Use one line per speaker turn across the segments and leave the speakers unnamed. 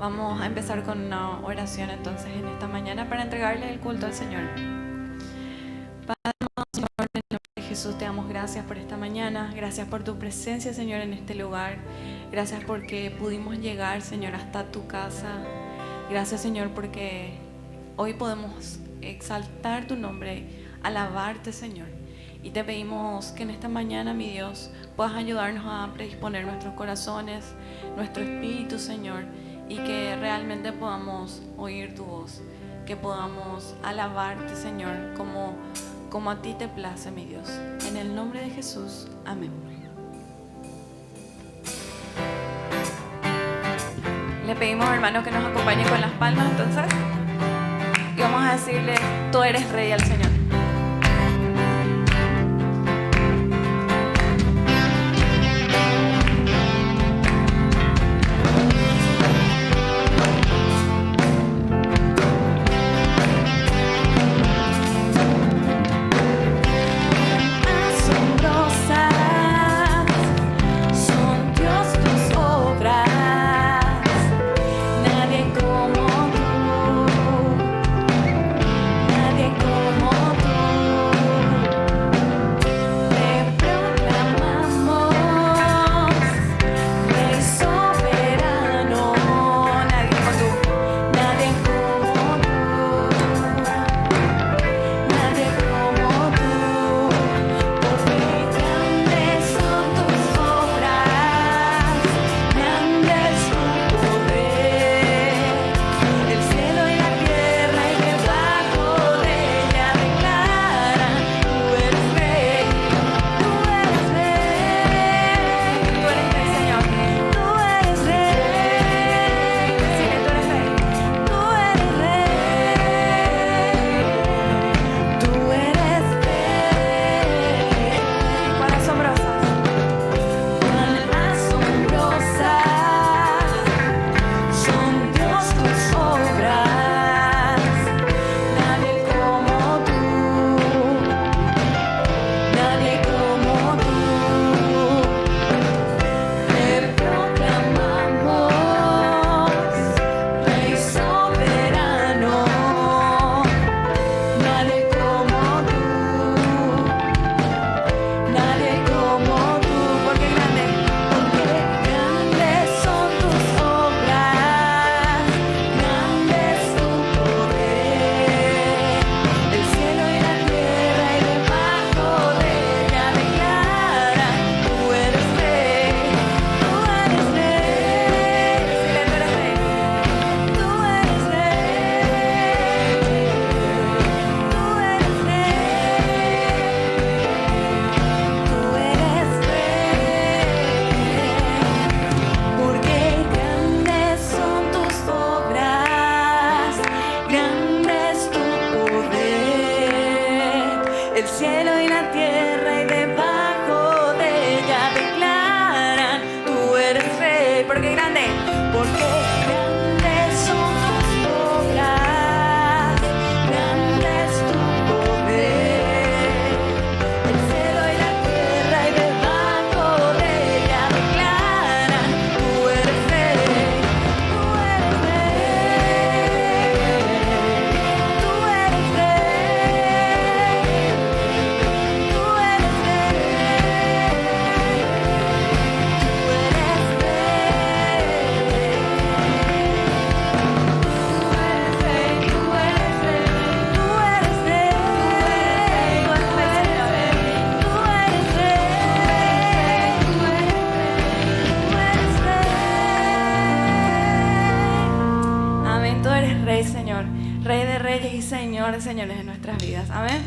Vamos a empezar con una oración entonces en esta mañana para entregarle el culto al Señor. Padre amado, Señor, en el nombre de Jesús te damos gracias por esta mañana. Gracias por tu presencia, Señor, en este lugar. Gracias porque pudimos llegar, Señor, hasta tu casa. Gracias, Señor, porque hoy podemos exaltar tu nombre, alabarte, Señor. Y te pedimos que en esta mañana, mi Dios, puedas ayudarnos a predisponer nuestros corazones, nuestro espíritu, Señor, y que realmente podamos oír tu voz, que podamos alabarte, Señor, como a ti te place, mi Dios. En el nombre de Jesús, amén. Le pedimos, hermano, que nos acompañe con las palmas, entonces, y vamos a decirle: tú eres rey al Señor. Señores de nuestras vidas. Amén.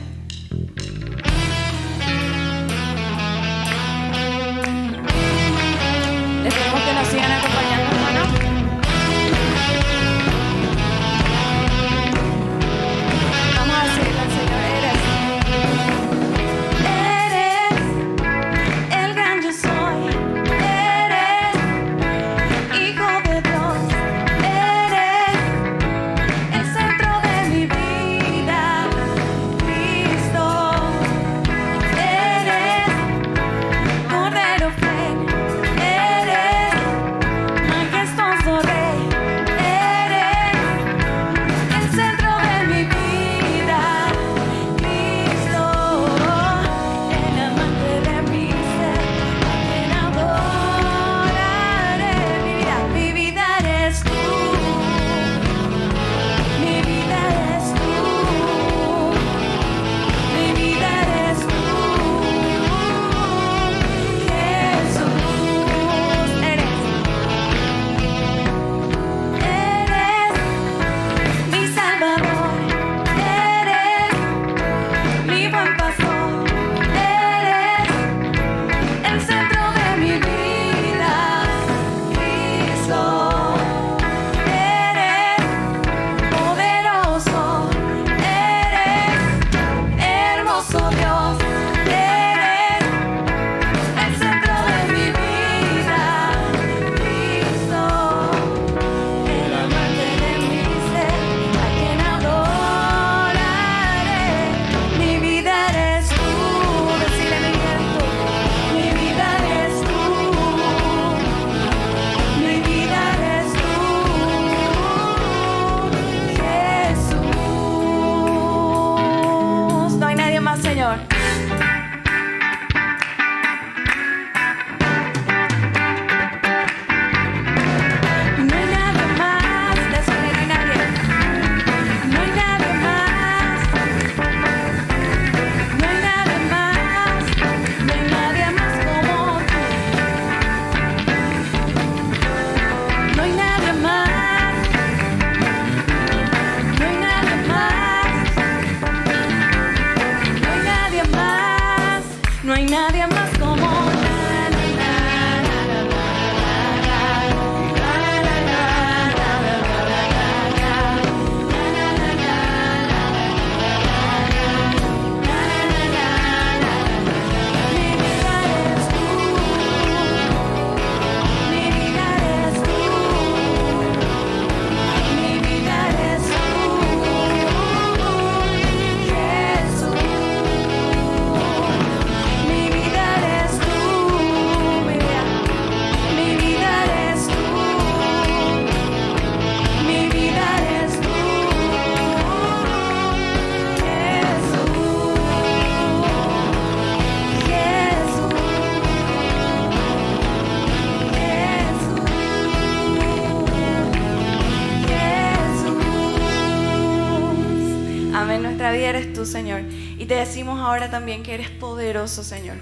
Les pedimos que nos sigan acompañando, hermano. Vamos a decirle al Señor: eres el gran yo soy, eres hijo de Dios, eres el centro de mi vida. vida eres tú, Señor. Y te decimos ahora también que eres poderoso, Señor.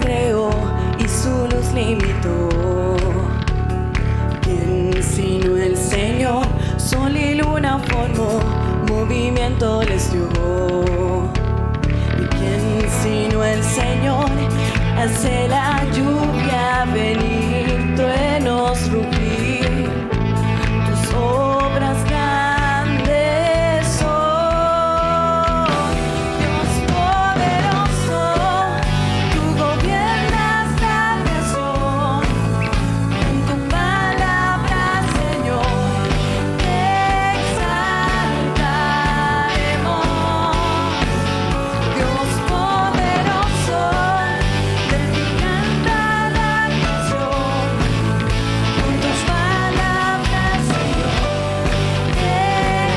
Creó y su luz limitó. ¿Quién sino el Señor? Sol y luna formó, movimiento les dio. ¿Y quién sino el Señor? Hace la lluvia venir, truenos rugir, tus obras grandes son. Dios poderoso, tú gobiernas la creación. En tu palabra, Señor, te exaltaremos. Dios poderoso, de ti canta la canción. Con tus palabras, Señor, te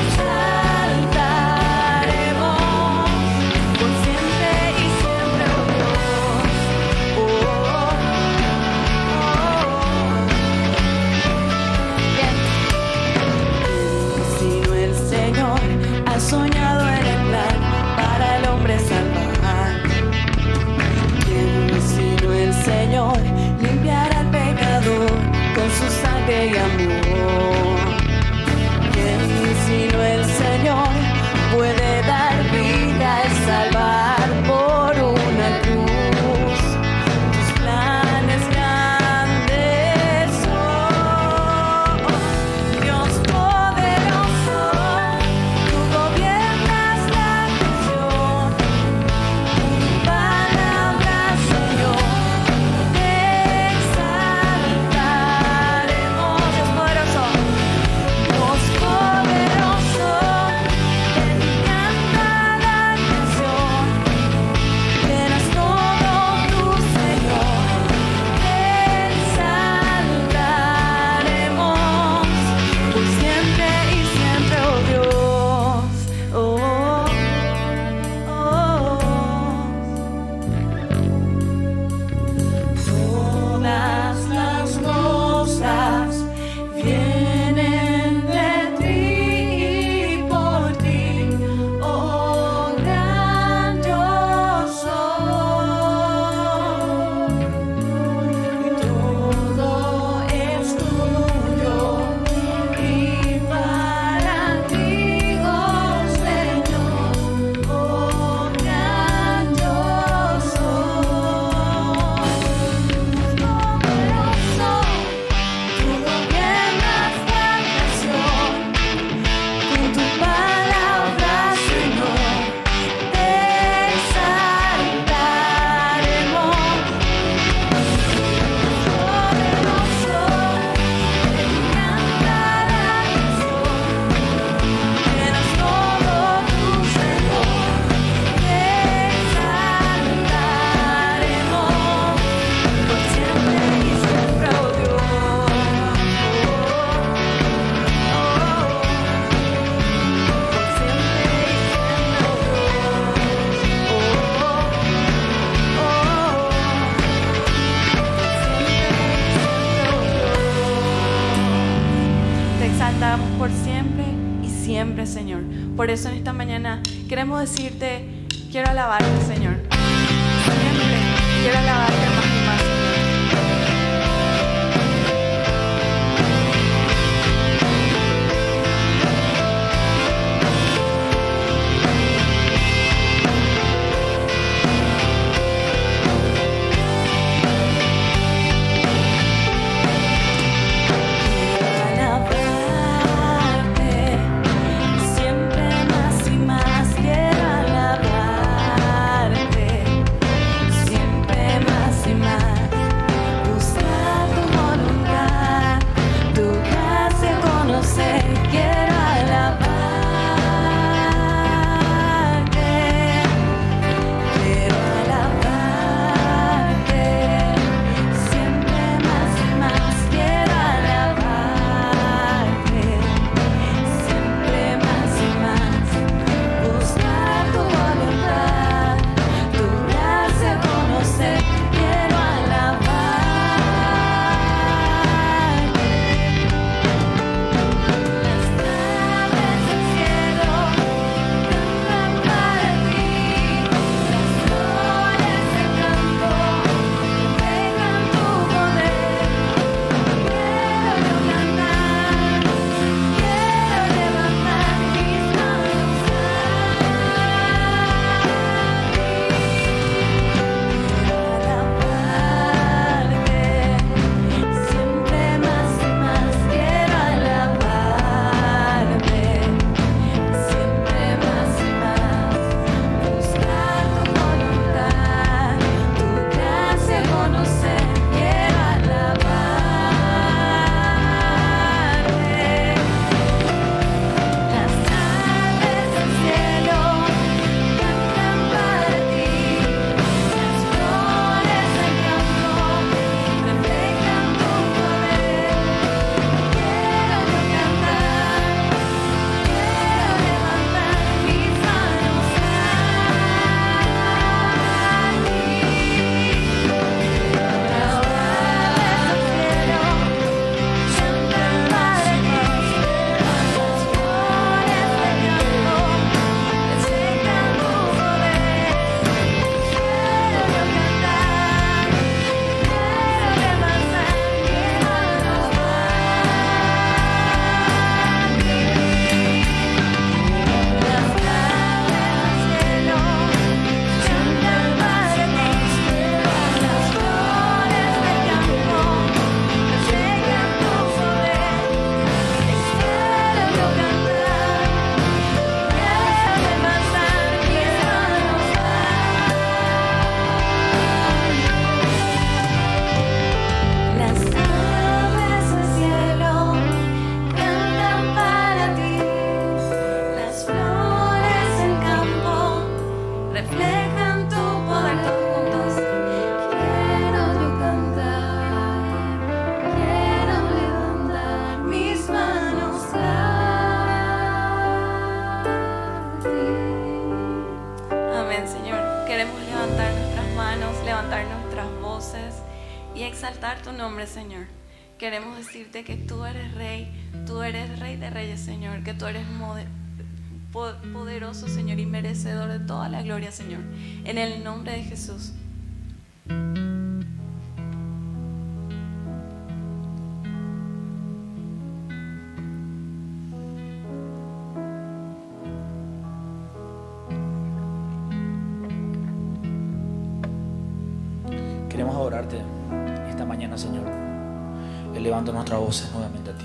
exaltaremos. Por siempre y siempre, oh Dios. Sino el Señor ha soñado en el plan para el hombre salvar. ¿Quién sino el Señor limpiará al pecador con su sangre y amor? ¿Quién sino el Señor puede dar vida y salvar por una cruz? Tus planes grandes son. Dios poderoso, tú gobiernas la creación. Con tu palabra, Señor, te exaltaremos. Dios poderoso, Dios poderoso, de ti canta la canción. Llenas todo tu Señor, te exaltaremos por siempre y siempre, oh Dios. Oh, todas las cosas vienen de ti y por ti, oh gran yo soy. Y todo es tuyo y para ti, oh Señor, oh gran yo soy. Poderoso, tú gobiernas la creación. Con tu palabra, Señor, te exaltaremos. Poderoso, te canta la canción. Llenas todo tu Señor, te exaltaremos por siempre y siempre, oh Dios. Por siempre y siempre, oh
Te exaltamos por siempre y siempre, Señor. Por eso en esta mañana queremos decirte, quiero alabarte, Señor. Siempre quiero alabarte más y más, Señor.
Alabarte, siempre más y más quiero alabarte.
levantar nuestras voces y exaltar tu nombre, Señor. Queremos decirte que tú eres Rey de Reyes, Señor, que tú eres poderoso, Señor, y merecedor de toda la gloria, Señor. En el nombre de Jesús.
Queremos adorarte esta mañana, Señor, elevando nuestras voces nuevamente a ti.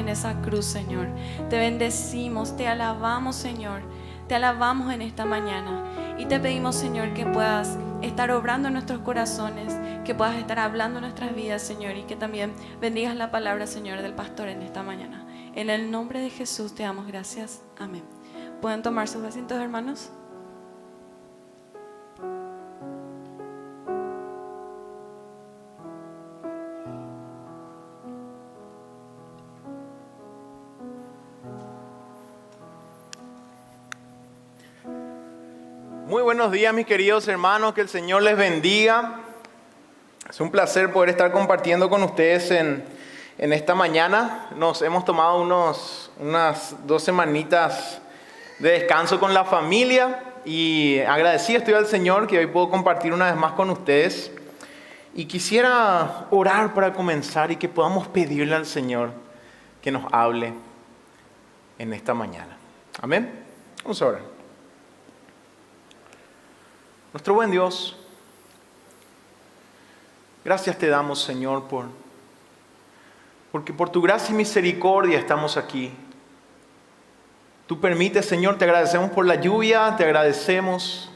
en esa cruz, Señor. Te bendecimos, te alabamos, Señor. Te alabamos en esta mañana. Y te pedimos, Señor, que puedas estar obrando en nuestros corazones, que puedas estar hablando en nuestras vidas, Señor, y que también bendigas la palabra, Señor, del pastor en esta mañana. En el nombre de Jesús te damos gracias. Amén. ¿Pueden tomar sus asientos, hermanos?
Muy buenos días, mis queridos hermanos, que el Señor les bendiga. Es un placer poder estar compartiendo con ustedes en esta mañana. Nos hemos tomado unas 2 semanitas de descanso con la familia y agradecido estoy al Señor que hoy puedo compartir una vez más con ustedes. Y quisiera orar para comenzar y que podamos pedirle al Señor que nos hable en esta mañana. Amén. Vamos a orar. Nuestro buen Dios, gracias te damos, Señor, porque por tu gracia y misericordia estamos aquí. Tú permites, Señor, te agradecemos por la lluvia, te agradecemos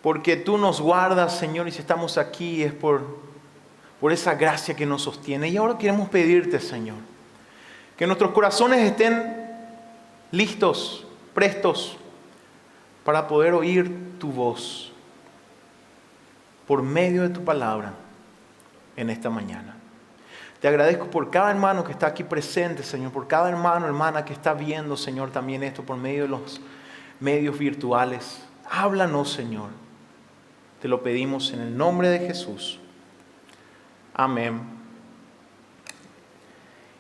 porque tú nos guardas, Señor, y si estamos aquí es por esa gracia que nos sostiene. Y ahora queremos pedirte, Señor, que nuestros corazones estén listos, prestos, para poder oír tu voz por medio de tu palabra en esta mañana. Te agradezco por cada hermano que está aquí presente, Señor, por cada hermano, hermana que está viendo, Señor, también esto por medio de los medios virtuales. Háblanos, Señor. Te lo pedimos en el nombre de Jesús. Amén.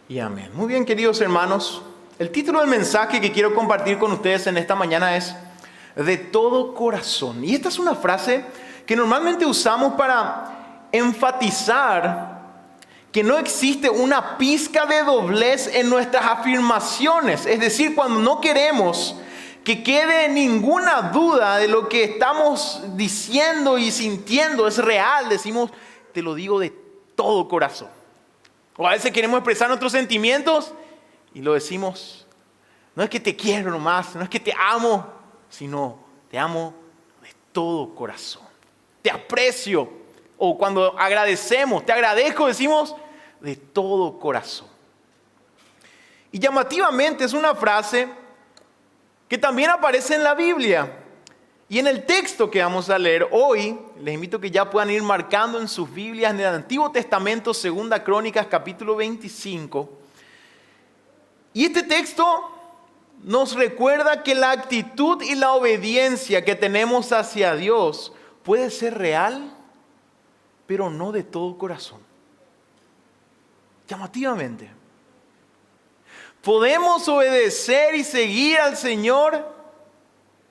Y amén. Muy bien, queridos hermanos. El título del mensaje que quiero compartir con ustedes en esta mañana es de todo corazón. Y esta es una frase que normalmente usamos para enfatizar que no existe una pizca de doblez en nuestras afirmaciones. Es decir, cuando no queremos que quede ninguna duda de lo que estamos diciendo y sintiendo es real, decimos, te lo digo de todo corazón. O a veces queremos expresar nuestros sentimientos y lo decimos, no es que te quiero nomás, no es que te amo, sino te amo de todo corazón. Te aprecio. O cuando agradecemos, te agradezco, decimos de todo corazón. Y llamativamente es una frase que también aparece en la Biblia. Y en el texto que vamos a leer hoy, les invito a que ya puedan ir marcando en sus Biblias en el Antiguo Testamento, 2 Crónicas, capítulo 25. Y este texto nos recuerda que la actitud y la obediencia que tenemos hacia Dios puede ser real, pero no de todo corazón. Llamativamente. Podemos obedecer y seguir al Señor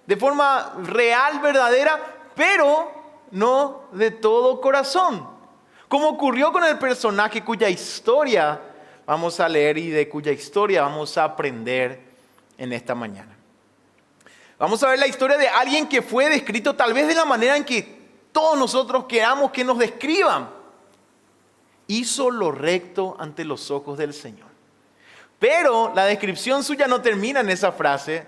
de forma real, verdadera, pero no de todo corazón. Como ocurrió con el personaje cuya historia vamos a leer y de cuya historia vamos a aprender en esta mañana. Vamos a ver la historia de alguien que fue descrito tal vez de la manera en que todos nosotros queramos que nos describan. Hizo lo recto ante los ojos del Señor. Pero la descripción suya no termina en esa frase,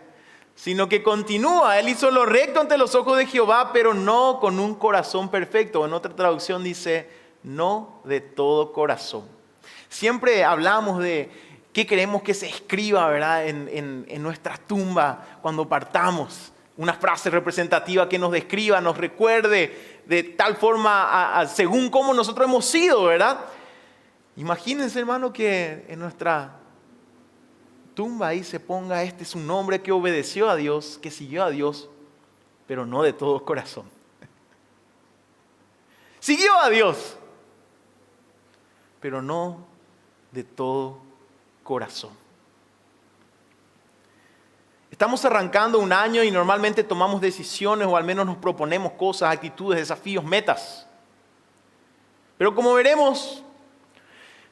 sino que continúa. Él hizo lo recto ante los ojos de Jehová, pero no con un corazón perfecto. En otra traducción dice, no de todo corazón. Siempre hablamos de qué queremos que se escriba, ¿verdad? En nuestra tumba cuando partamos. Una frase representativa que nos describa, nos recuerde de tal forma según cómo nosotros hemos sido, ¿verdad? Imagínense, hermano, que en nuestra tumba ahí se ponga, este es un hombre que obedeció a Dios, que siguió a Dios, pero no de todo corazón. Siguió a Dios, pero no de todo corazón. Estamos arrancando un año y normalmente tomamos decisiones o al menos nos proponemos cosas, actitudes, desafíos, metas. Pero como veremos,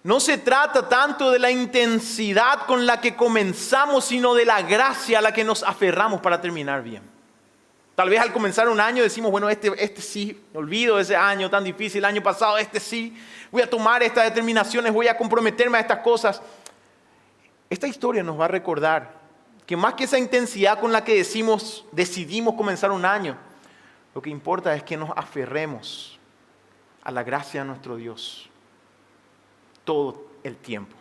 no se trata tanto de la intensidad con la que comenzamos, sino de la gracia a la que nos aferramos para terminar bien. Tal vez al comenzar un año decimos, bueno, este sí, me olvido de ese año tan difícil, el año pasado, este sí, voy a tomar estas determinaciones, voy a comprometerme a estas cosas. Esta historia nos va a recordar que más que esa intensidad con la que decidimos comenzar un año, lo que importa es que nos aferremos a la gracia de nuestro Dios todo el tiempo.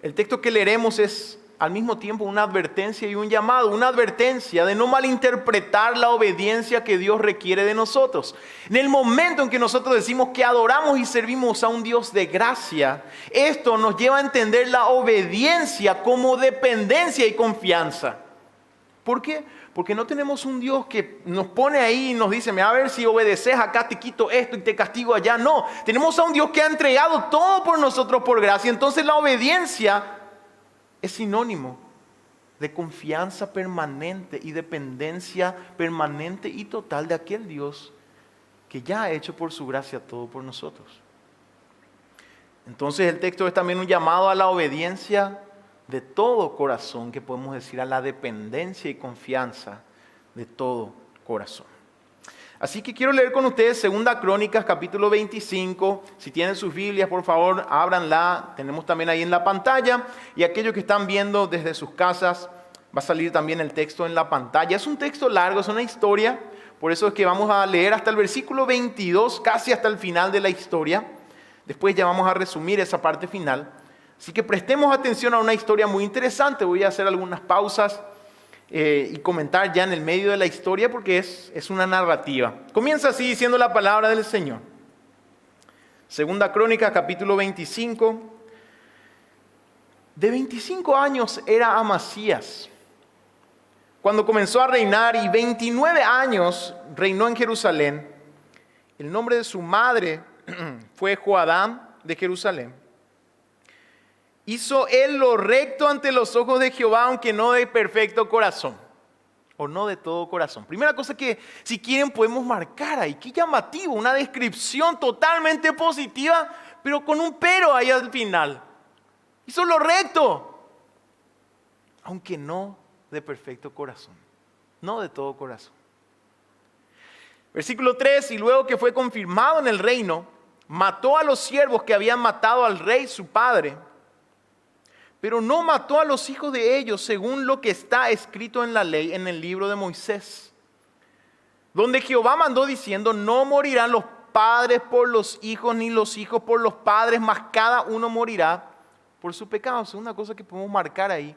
El texto que leeremos es al mismo tiempo una advertencia y un llamado, una advertencia de no malinterpretar la obediencia que Dios requiere de nosotros. En el momento en que nosotros decimos que adoramos y servimos a un Dios de gracia, esto nos lleva a entender la obediencia como dependencia y confianza. ¿Por qué? Porque no tenemos un Dios que nos pone ahí y nos dice, a ver si obedeces acá te quito esto y te castigo allá. No, tenemos a un Dios que ha entregado todo por nosotros por gracia. Entonces la obediencia es sinónimo de confianza permanente y dependencia permanente y total de aquel Dios que ya ha hecho por su gracia todo por nosotros. Entonces el texto es también un llamado a la obediencia de todo corazón, que podemos decir a la dependencia y confianza de todo corazón. Así que quiero leer con ustedes 2 Crónicas, capítulo 25. Si tienen sus Biblias, por favor, ábranla. Tenemos también ahí en la pantalla. Y aquellos que están viendo desde sus casas, va a salir también el texto en la pantalla. Es un texto largo, es una historia. Por eso es que vamos a leer hasta el versículo 22, casi hasta el final de la historia. Después ya vamos a resumir esa parte final. Así que prestemos atención a una historia muy interesante. Voy a hacer algunas pausas y comentar ya en el medio de la historia porque es una narrativa. Comienza así diciendo la palabra del Señor. 2 Crónicas, capítulo 25. De 25 años era Amasías cuando comenzó a reinar, y 29 años reinó en Jerusalén. El nombre de su madre fue Joadam de Jerusalén. Hizo él lo recto ante los ojos de Jehová, aunque no de perfecto corazón, o no de todo corazón. Primera cosa que, si quieren, podemos marcar ahí. Qué llamativo, una descripción totalmente positiva, pero con un pero ahí al final. Hizo lo recto, aunque no de perfecto corazón, no de todo corazón. Versículo 3, y luego que fue confirmado en el reino, mató a los siervos que habían matado al rey su padre, pero no mató a los hijos de ellos según lo que está escrito en la ley, en el libro de Moisés, donde Jehová mandó diciendo, no morirán los padres por los hijos, ni los hijos por los padres, mas cada uno morirá por su pecado. Es una cosa que podemos marcar ahí.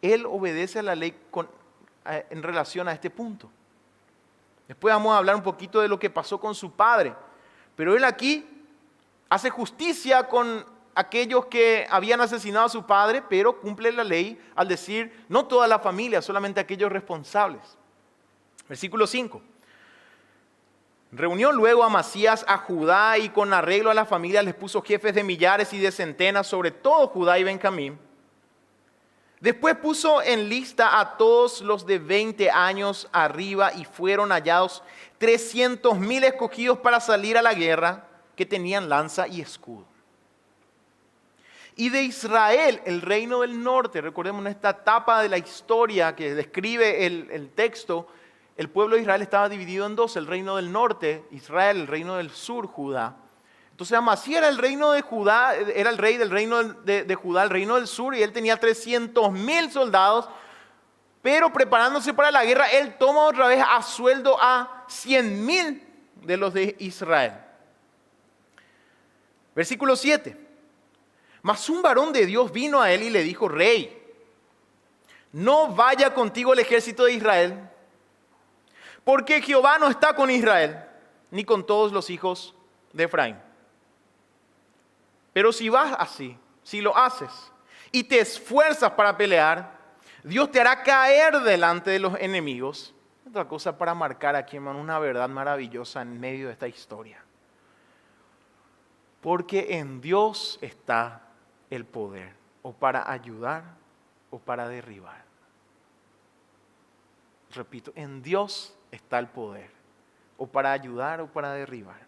Él obedece a la ley en relación a este punto. Después vamos a hablar un poquito de lo que pasó con su padre, pero él aquí hace justicia con aquellos que habían asesinado a su padre, pero cumple la ley al decir, no toda la familia, solamente aquellos responsables. Versículo 5. Reunió luego Amasías a Judá y con arreglo a la familia les puso jefes de millares y de centenas sobre todo Judá y Benjamín. Después puso en lista a todos los de 20 años arriba y fueron hallados 300,000 escogidos para salir a la guerra, que tenían lanza y escudo. Y de Israel, el reino del norte, recordemos en esta etapa de la historia que describe el texto, el pueblo de Israel estaba dividido en dos, el reino del norte, Israel, el reino del sur, Judá. Entonces Amasías era el reino de Judá, era el rey del reino de Judá, el reino del sur, y él tenía 300,000 soldados, pero preparándose para la guerra, él toma otra vez a sueldo a 100,000 de los de Israel. Versículo 7. Mas un varón de Dios vino a él y le dijo, rey, no vaya contigo el ejército de Israel, porque Jehová no está con Israel, ni con todos los hijos de Efraín. Pero si vas así, si lo haces y te esfuerzas para pelear, Dios te hará caer delante de los enemigos. Otra cosa para marcar aquí, hermano, una verdad maravillosa en medio de esta historia. Porque en Dios está el poder, o para ayudar o para derribar. Repito, en Dios está el poder, o para ayudar o para derribar.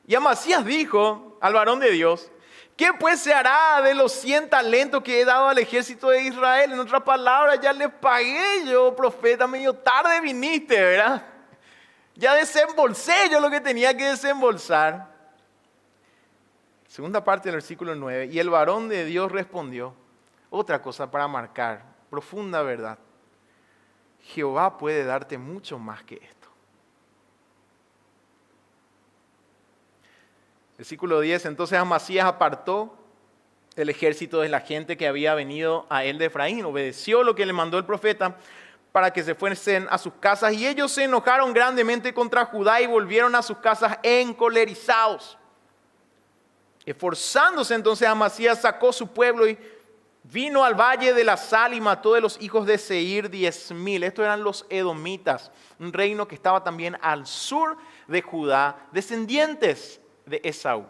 Y Amasías dijo al varón de Dios, ¿Qué pues se hará de los 100 talentos que he dado al ejército de Israel? En otras palabras, ya les pagué yo, profeta, medio tarde viniste, ¿verdad? Ya desembolsé yo lo que tenía que desembolsar. Segunda parte del versículo 9. Y el varón de Dios respondió, otra cosa para marcar, profunda verdad. Jehová puede darte mucho más que esto. Versículo 10, entonces Amasías apartó el ejército de la gente que había venido a él de Efraín, obedeció lo que le mandó el profeta para que se fuesen a sus casas, y ellos se enojaron grandemente contra Judá y volvieron a sus casas encolerizados. Esforzándose entonces Amasías sacó su pueblo y vino al valle de la sal y mató de los hijos de Seir 10,000. Estos eran los edomitas, un reino que estaba también al sur de Judá, descendientes de Esaú,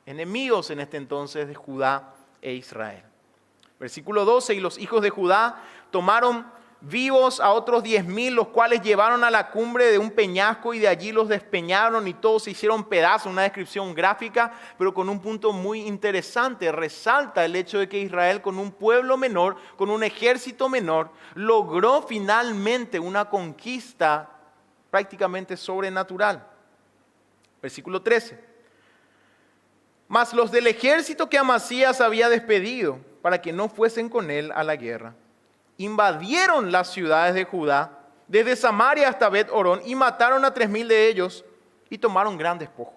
enemigos en este entonces de Judá e Israel. Versículo 12, y los hijos de Judá tomaron vivos a otros 10,000, los cuales llevaron a la cumbre de un peñasco y de allí los despeñaron y todos se hicieron pedazos. Una descripción gráfica, pero con un punto muy interesante. Resalta el hecho de que Israel, con un pueblo menor, con un ejército menor, logró finalmente una conquista prácticamente sobrenatural. Versículo 13. Mas los del ejército que Amasías había despedido para que no fuesen con él a la guerra, invadieron las ciudades de Judá, desde Samaria hasta Bet-Orón, y mataron a 3,000 de ellos y tomaron gran despojo.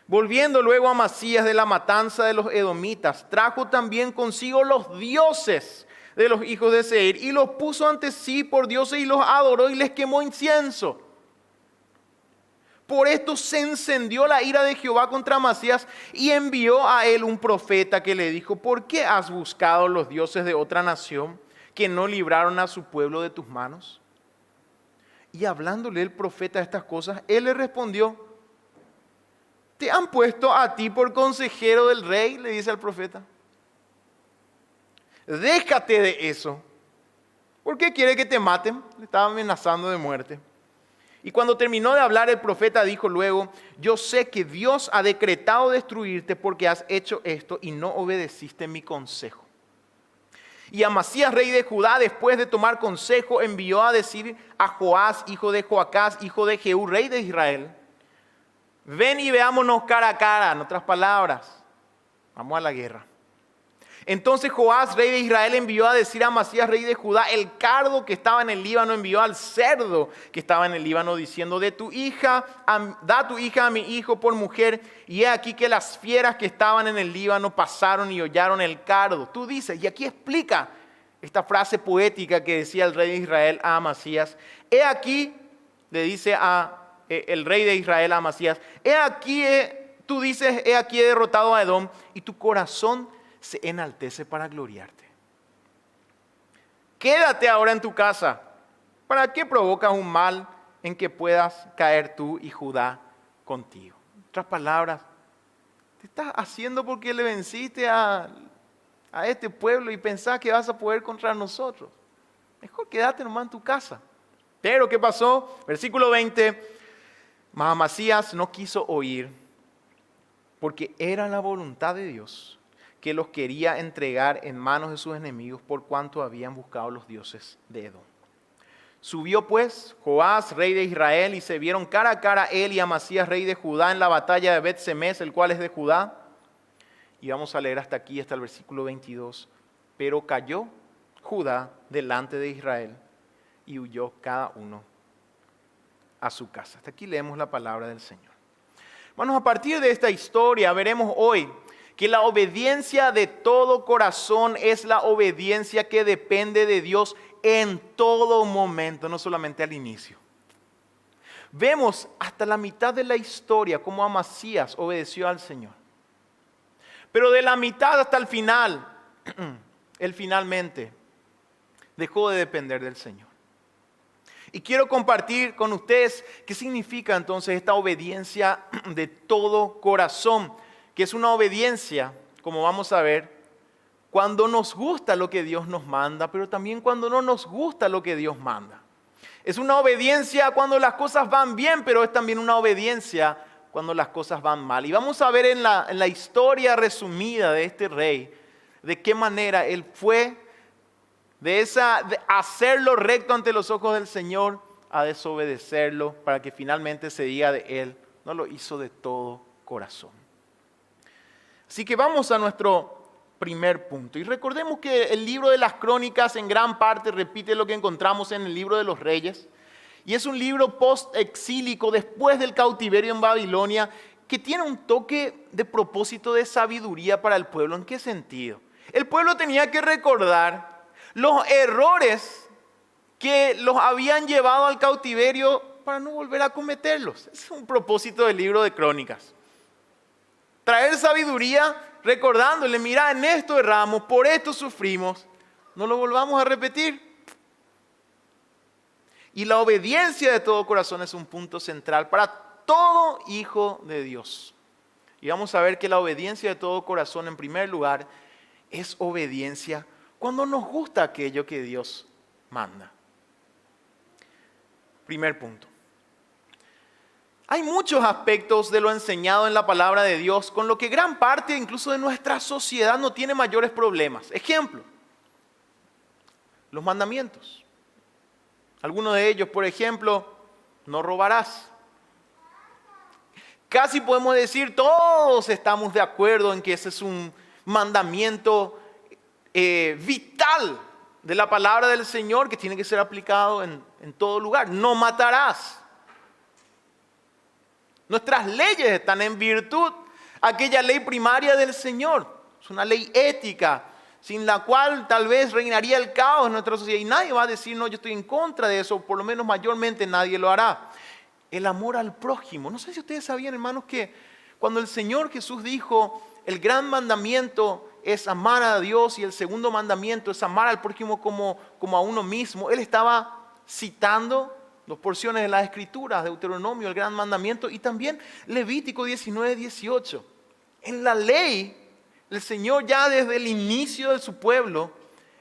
Volviendo luego Amasías de la matanza de los edomitas, trajo también consigo los dioses de los hijos de Seir y los puso ante sí por dioses y los adoró y les quemó incienso. Por esto se encendió la ira de Jehová contra Amasías y envió a él un profeta que le dijo, ¿por qué has buscado los dioses de otra nación que no libraron a su pueblo de tus manos? Y hablándole el profeta estas cosas, él le respondió, ¿te han puesto a ti por consejero del rey? Le dice al profeta. Déjate de eso. ¿Por qué quiere que te maten? Le estaba amenazando de muerte. Y cuando terminó de hablar, el profeta dijo luego, yo sé que Dios ha decretado destruirte porque has hecho esto y no obedeciste mi consejo. Y Amasías, rey de Judá, después de tomar consejo, envió a decir a Joás, hijo de Joacás, hijo de Jehú, rey de Israel, ven y veámonos cara a cara, en otras palabras, vamos a la guerra. Entonces Joás, rey de Israel, envió a decir a Amasías, rey de Judá, el cardo que estaba en el Líbano envió al cerdo que estaba en el Líbano, diciendo, da tu hija a mi hijo por mujer, y he aquí que las fieras que estaban en el Líbano pasaron y hollaron el cardo. Tú dices, y aquí explica esta frase poética que decía el rey de Israel a Amasías, he aquí, le dice el rey de Israel a Amasías, he aquí, tú dices, he aquí he derrotado a Edom, y tu corazón se enaltece para gloriarte. Quédate ahora en tu casa. ¿Para qué provocas un mal en que puedas caer tú y Judá contigo? En otras palabras, te estás haciendo porque le venciste a este pueblo y pensás que vas a poder contra nosotros. Mejor quédate nomás en tu casa. Pero ¿qué pasó? Versículo 20. Mas Amasías no quiso oír porque era la voluntad de Dios que los quería entregar en manos de sus enemigos por cuanto habían buscado los dioses de Edom. Subió pues Joás, rey de Israel, y se vieron cara a cara él y Amasías, rey de Judá, en la batalla de Bet-Semes, el cual es de Judá. Y vamos a leer hasta aquí, hasta el versículo 22. Pero cayó Judá delante de Israel y huyó cada uno a su casa. Hasta aquí leemos la palabra del Señor. Bueno, a partir de esta historia veremos hoy que la obediencia de todo corazón es la obediencia que depende de Dios en todo momento, no solamente al inicio. Vemos hasta la mitad de la historia cómo Amasías obedeció al Señor. Pero de la mitad hasta el final, él finalmente dejó de depender del Señor. Y quiero compartir con ustedes qué significa entonces esta obediencia de todo corazón, que es una obediencia, como vamos a ver, cuando nos gusta lo que Dios nos manda, pero también cuando no nos gusta lo que Dios manda. Es una obediencia cuando las cosas van bien, pero es también una obediencia cuando las cosas van mal. Y vamos a ver en la historia resumida de este rey, de qué manera él fue de hacer lo recto ante los ojos del Señor a desobedecerlo, para que finalmente se diga de él, no lo hizo de todo corazón. Así que vamos a nuestro primer punto. Y recordemos que el libro de las Crónicas en gran parte repite lo que encontramos en el libro de los Reyes. Y es un libro post-exílico después del cautiverio en Babilonia, que tiene un toque de propósito de sabiduría para el pueblo. ¿En qué sentido? El pueblo tenía que recordar los errores que los habían llevado al cautiverio para no volver a cometerlos. Ese es un propósito del libro de Crónicas. Traer sabiduría recordándole, mira, en esto erramos, por esto sufrimos, no lo volvamos a repetir. Y la obediencia de todo corazón es un punto central para todo hijo de Dios. Y vamos a ver que la obediencia de todo corazón, en primer lugar, es obediencia cuando nos gusta aquello que Dios manda. Primer punto. Hay muchos aspectos de lo enseñado en la palabra de Dios con lo que gran parte incluso de nuestra sociedad no tiene mayores problemas. Ejemplo, los mandamientos. Algunos de ellos, por ejemplo, no robarás. Casi podemos decir, todos estamos de acuerdo en que ese es un mandamiento vital de la palabra del Señor que tiene que ser aplicado en todo lugar. No matarás. Nuestras leyes están en virtud a aquella ley primaria del Señor. Es una ley ética, sin la cual tal vez reinaría el caos en nuestra sociedad. Y nadie va a decir, no, yo estoy en contra de eso, por lo menos mayormente nadie lo hará. El amor al prójimo. No sé si ustedes sabían, hermanos, que cuando el Señor Jesús dijo, el gran mandamiento es amar a Dios y el segundo mandamiento es amar al prójimo como a uno mismo, Él estaba citando las porciones de las Escrituras, Deuteronomio, el gran mandamiento, y también Levítico 19, 18. En la ley, el Señor ya desde el inicio de su pueblo,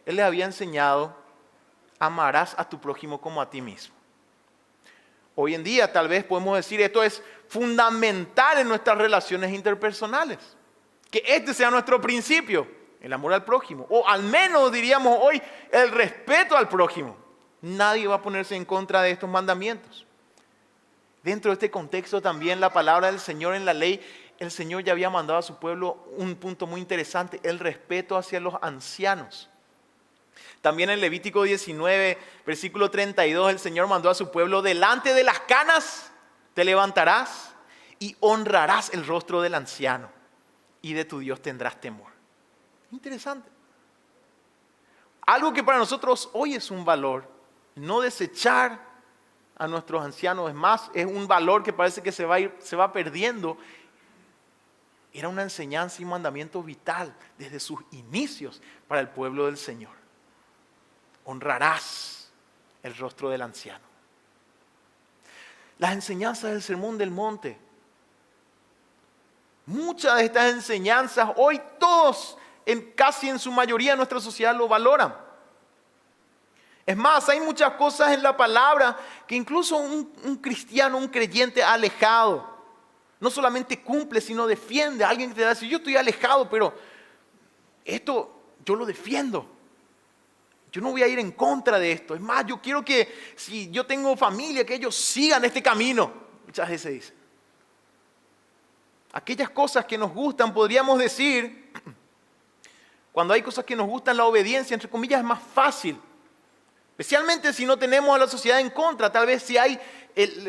Él les había enseñado, amarás a tu prójimo como a ti mismo. Hoy en día tal vez podemos decir esto es fundamental en nuestras relaciones interpersonales. Que este sea nuestro principio, el amor al prójimo. O al menos diríamos hoy, el respeto al prójimo. Nadie va a ponerse en contra de estos mandamientos. Dentro de este contexto también la palabra del Señor en la ley, el Señor ya había mandado a su pueblo un punto muy interesante, el respeto hacia los ancianos. También en Levítico 19, versículo 32, el Señor mandó a su pueblo, delante de las canas te levantarás y honrarás el rostro del anciano y de tu Dios tendrás temor. Interesante. Algo que para nosotros hoy es un valor. No desechar a nuestros ancianos, es más, es un valor que parece que se va perdiendo. Era una enseñanza y un mandamiento vital desde sus inicios para el pueblo del Señor. Honrarás el rostro del anciano. Las enseñanzas del Sermón del Monte. Muchas de estas enseñanzas hoy todos, casi en su mayoría de nuestra sociedad lo valoran. Es más, hay muchas cosas en la palabra que incluso un cristiano, un creyente alejado, no solamente cumple, sino defiende. Alguien que te va a decir, yo estoy alejado, pero esto yo lo defiendo. Yo no voy a ir en contra de esto. Es más, yo quiero que si yo tengo familia, que ellos sigan este camino. Muchas veces dice. Aquellas cosas que nos gustan, podríamos decir, cuando hay cosas que nos gustan, la obediencia, entre comillas, es más fácil. Especialmente si no tenemos a la sociedad en contra. Tal vez si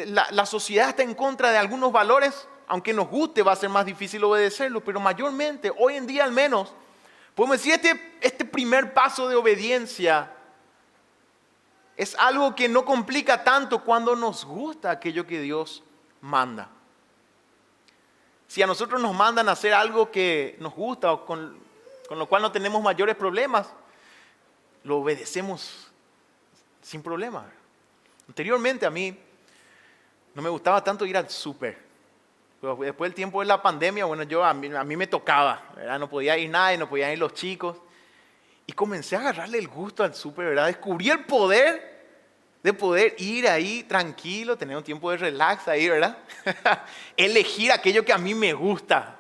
la sociedad está en contra de algunos valores, aunque nos guste, va a ser más difícil obedecerlo. Pero mayormente, hoy en día al menos, podemos decir este primer paso de obediencia es algo que no complica tanto cuando nos gusta aquello que Dios manda. Si a nosotros nos mandan a hacer algo que nos gusta o con lo cual no tenemos mayores problemas, lo obedecemos sin problema. Anteriormente a mí no me gustaba tanto ir al súper. Después del tiempo de la pandemia, bueno, a mí me tocaba, ¿verdad? No podía ir nadie, no podían ir los chicos. Y comencé a agarrarle el gusto al súper, ¿verdad? Descubrí el poder de poder ir ahí tranquilo, tener un tiempo de relax ahí, ¿verdad? Elegir aquello que a mí me gusta.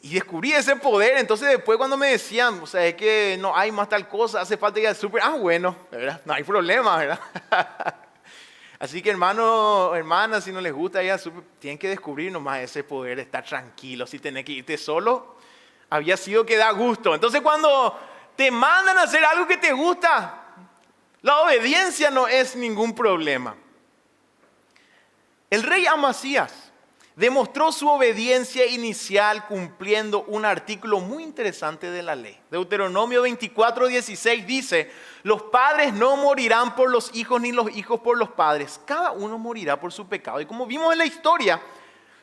Y descubrí ese poder. Entonces después cuando me decían, o sea, es que no hay más tal cosa, hace falta ir al súper. Bueno, ¿verdad? No hay problema, ¿verdad? Así que hermanos, hermanas, si no les gusta ir al súper, tienen que descubrir nomás ese poder de estar tranquilos. Si tenés que irte solo, había sido que da gusto. Entonces cuando te mandan a hacer algo que te gusta, la obediencia no es ningún problema. El rey Amasías demostró su obediencia inicial cumpliendo un artículo muy interesante de la ley. Deuteronomio 24:16 dice: los padres no morirán por los hijos ni los hijos por los padres. Cada uno morirá por su pecado. Y como vimos en la historia,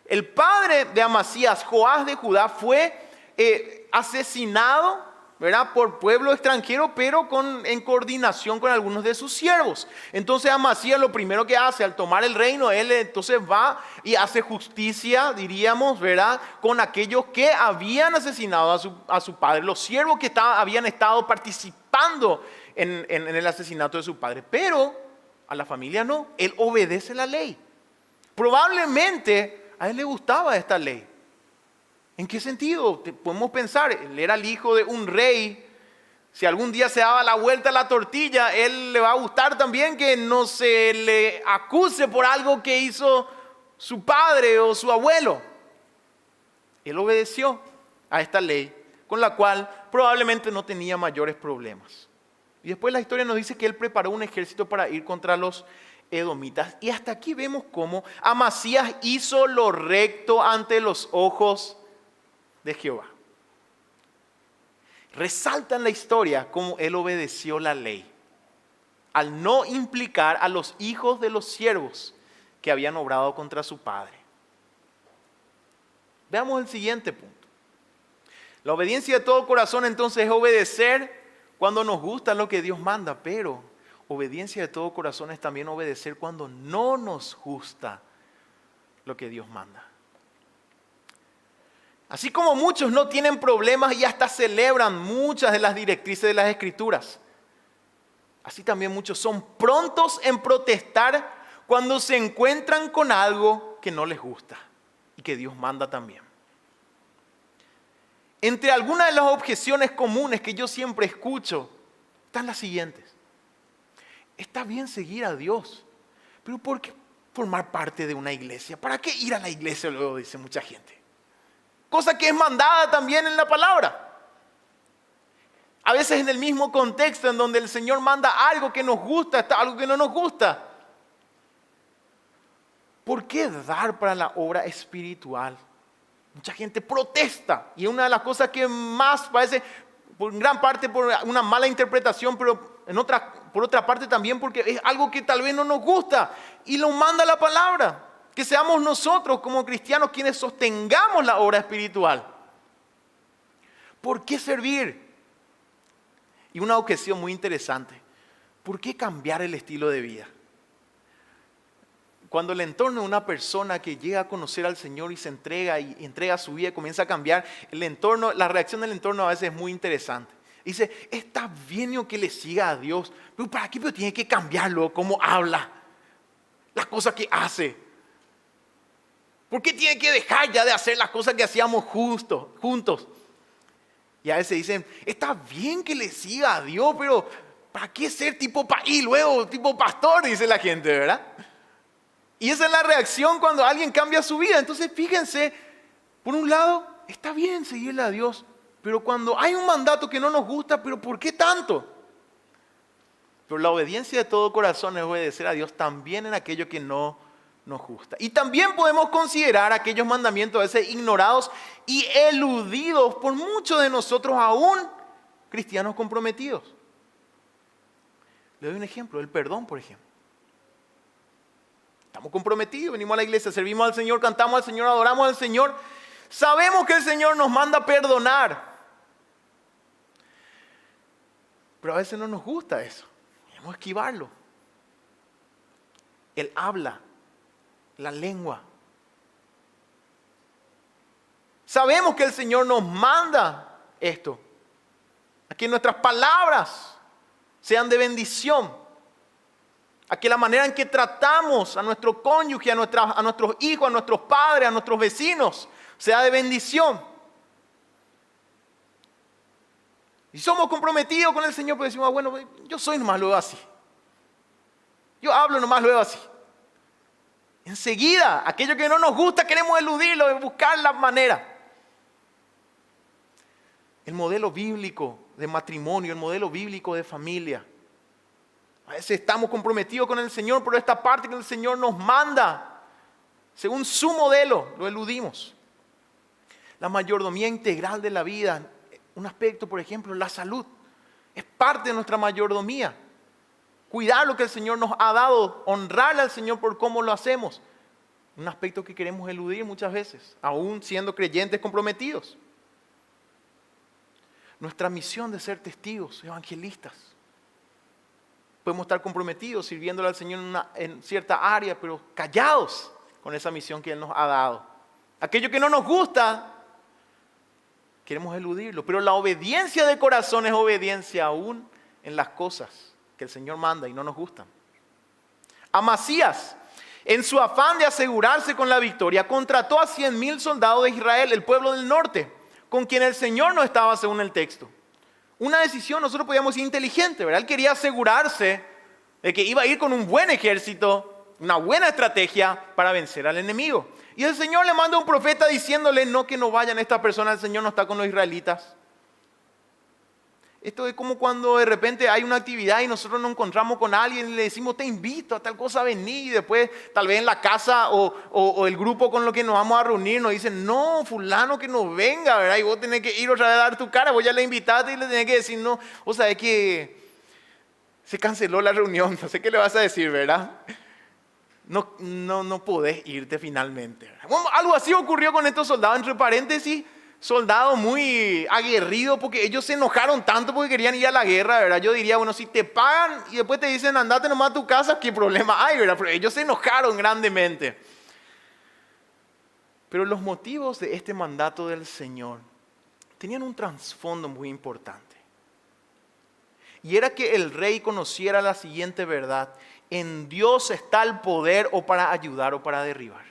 el padre de Amasías, Joás de Judá, fue asesinado, ¿verdad?, por pueblo extranjero, pero en coordinación con algunos de sus siervos. Entonces Amasías lo primero que hace al tomar el reino, él entonces va y hace justicia, diríamos, ¿verdad?, con aquellos que habían asesinado a su padre, los siervos que habían estado participando en el asesinato de su padre. Pero a la familia no, él obedece la ley. Probablemente a él le gustaba esta ley. ¿En qué sentido? Podemos pensar, él era el hijo de un rey. Si algún día se daba la vuelta a la tortilla, él le va a gustar también que no se le acuse por algo que hizo su padre o su abuelo. Él obedeció a esta ley, con la cual probablemente no tenía mayores problemas. Y después la historia nos dice que él preparó un ejército para ir contra los edomitas. Y hasta aquí vemos cómo Amasías hizo lo recto ante los ojos de Jehová. Resalta en la historia cómo él obedeció la ley al no implicar a los hijos de los siervos que habían obrado contra su padre. Veamos el siguiente punto. La obediencia de todo corazón entonces es obedecer cuando nos gusta lo que Dios manda, pero obediencia de todo corazón es también obedecer cuando no nos gusta lo que Dios manda. Así como muchos no tienen problemas y hasta celebran muchas de las directrices de las Escrituras, así también muchos son prontos en protestar cuando se encuentran con algo que no les gusta y que Dios manda también. Entre algunas de las objeciones comunes que yo siempre escucho están las siguientes. Está bien seguir a Dios, pero ¿por qué formar parte de una iglesia? ¿Para qué ir a la iglesia luego? Dice mucha gente. Cosa que es mandada también en la palabra. A veces en el mismo contexto en donde el Señor manda algo que nos gusta, está algo que no nos gusta. ¿Por qué dar para la obra espiritual? Mucha gente protesta y es una de las cosas que más parece, por gran parte por una mala interpretación, pero por otra parte también porque es algo que tal vez no nos gusta y lo manda la palabra. Que seamos nosotros como cristianos quienes sostengamos la obra espiritual. ¿Por qué servir? Y una objeción muy interesante. ¿Por qué cambiar el estilo de vida? Cuando el entorno de una persona que llega a conocer al Señor y se entrega y entrega su vida y comienza a cambiar, el entorno, la reacción del entorno a veces es muy interesante. Dice, está bien que le siga a Dios, pero ¿para qué tiene que cambiarlo? ¿Cómo habla? Las cosas que hace. ¿Por qué tiene que dejar ya de hacer las cosas que hacíamos juntos? Y a veces dicen, está bien que le siga a Dios, pero ¿para qué ser tipo país luego, tipo pastor? Dice la gente, ¿verdad? Y esa es la reacción cuando alguien cambia su vida. Entonces fíjense, por un lado, está bien seguirle a Dios, pero cuando hay un mandato que no nos gusta, ¿pero por qué tanto? Pero la obediencia de todo corazón es obedecer a Dios también en aquello que no nos gusta. Y también podemos considerar aquellos mandamientos a veces ignorados y eludidos por muchos de nosotros, aún cristianos comprometidos. Le doy un ejemplo, el perdón, por ejemplo. Estamos comprometidos, venimos a la iglesia, servimos al Señor, cantamos al Señor, adoramos al Señor. Sabemos que el Señor nos manda a perdonar. Pero a veces no nos gusta eso. Debemos esquivarlo. El habla. La lengua. Sabemos que el Señor nos manda esto, a que nuestras palabras sean de bendición, a que la manera en que tratamos a nuestro cónyuge, a nuestros hijos, a nuestros padres, a nuestros vecinos, sea de bendición. Y somos comprometidos con el Señor, pues decimos, bueno, yo soy nomás luego así. Yo hablo nomás luego así. Enseguida, aquello que no nos gusta, queremos eludirlo, buscar la manera. El modelo bíblico de matrimonio, el modelo bíblico de familia. A veces estamos comprometidos con el Señor, pero esta parte que el Señor nos manda, según su modelo, lo eludimos. La mayordomía integral de la vida, un aspecto, por ejemplo, la salud, es parte de nuestra mayordomía. Cuidar lo que el Señor nos ha dado, honrarle al Señor por cómo lo hacemos. Un aspecto que queremos eludir muchas veces, aún siendo creyentes comprometidos. Nuestra misión de ser testigos, evangelistas. Podemos estar comprometidos sirviéndole al Señor en cierta área, pero callados con esa misión que Él nos ha dado. Aquello que no nos gusta, queremos eludirlo. Pero la obediencia de corazón es obediencia aún en las cosas que el Señor manda y no nos gustan. Amasías, en su afán de asegurarse con la victoria, contrató a 100,000 soldados de Israel, el pueblo del norte, con quien el Señor no estaba según el texto. Una decisión, nosotros podíamos decir inteligente, ¿verdad? Él quería asegurarse de que iba a ir con un buen ejército, una buena estrategia para vencer al enemigo. Y el Señor le manda a un profeta diciéndole, no, que no vayan esta persona, el Señor no está con los israelitas. Esto es como cuando de repente hay una actividad y nosotros nos encontramos con alguien y le decimos, te invito a tal cosa a venir, y después tal vez en la casa o el grupo con lo que nos vamos a reunir nos dicen, no, fulano que no venga, ¿verdad? Y vos tenés que ir otra vez a dar tu cara, vos ya le invitaste y le tenés que decir, no, o sea, es que se canceló la reunión, no sé qué le vas a decir, ¿verdad? No podés irte finalmente, ¿verdad? Bueno, algo así ocurrió con estos soldados, entre paréntesis, soldados muy aguerridos porque ellos se enojaron tanto porque querían ir a la guerra, ¿verdad? Yo diría, bueno, si te pagan y después te dicen andate nomás a tu casa, ¿qué problema hay, verdad? Pero ellos se enojaron grandemente. Pero los motivos de este mandato del Señor tenían un trasfondo muy importante. Y era que el rey conociera la siguiente verdad: en Dios está el poder o para ayudar o para derribar.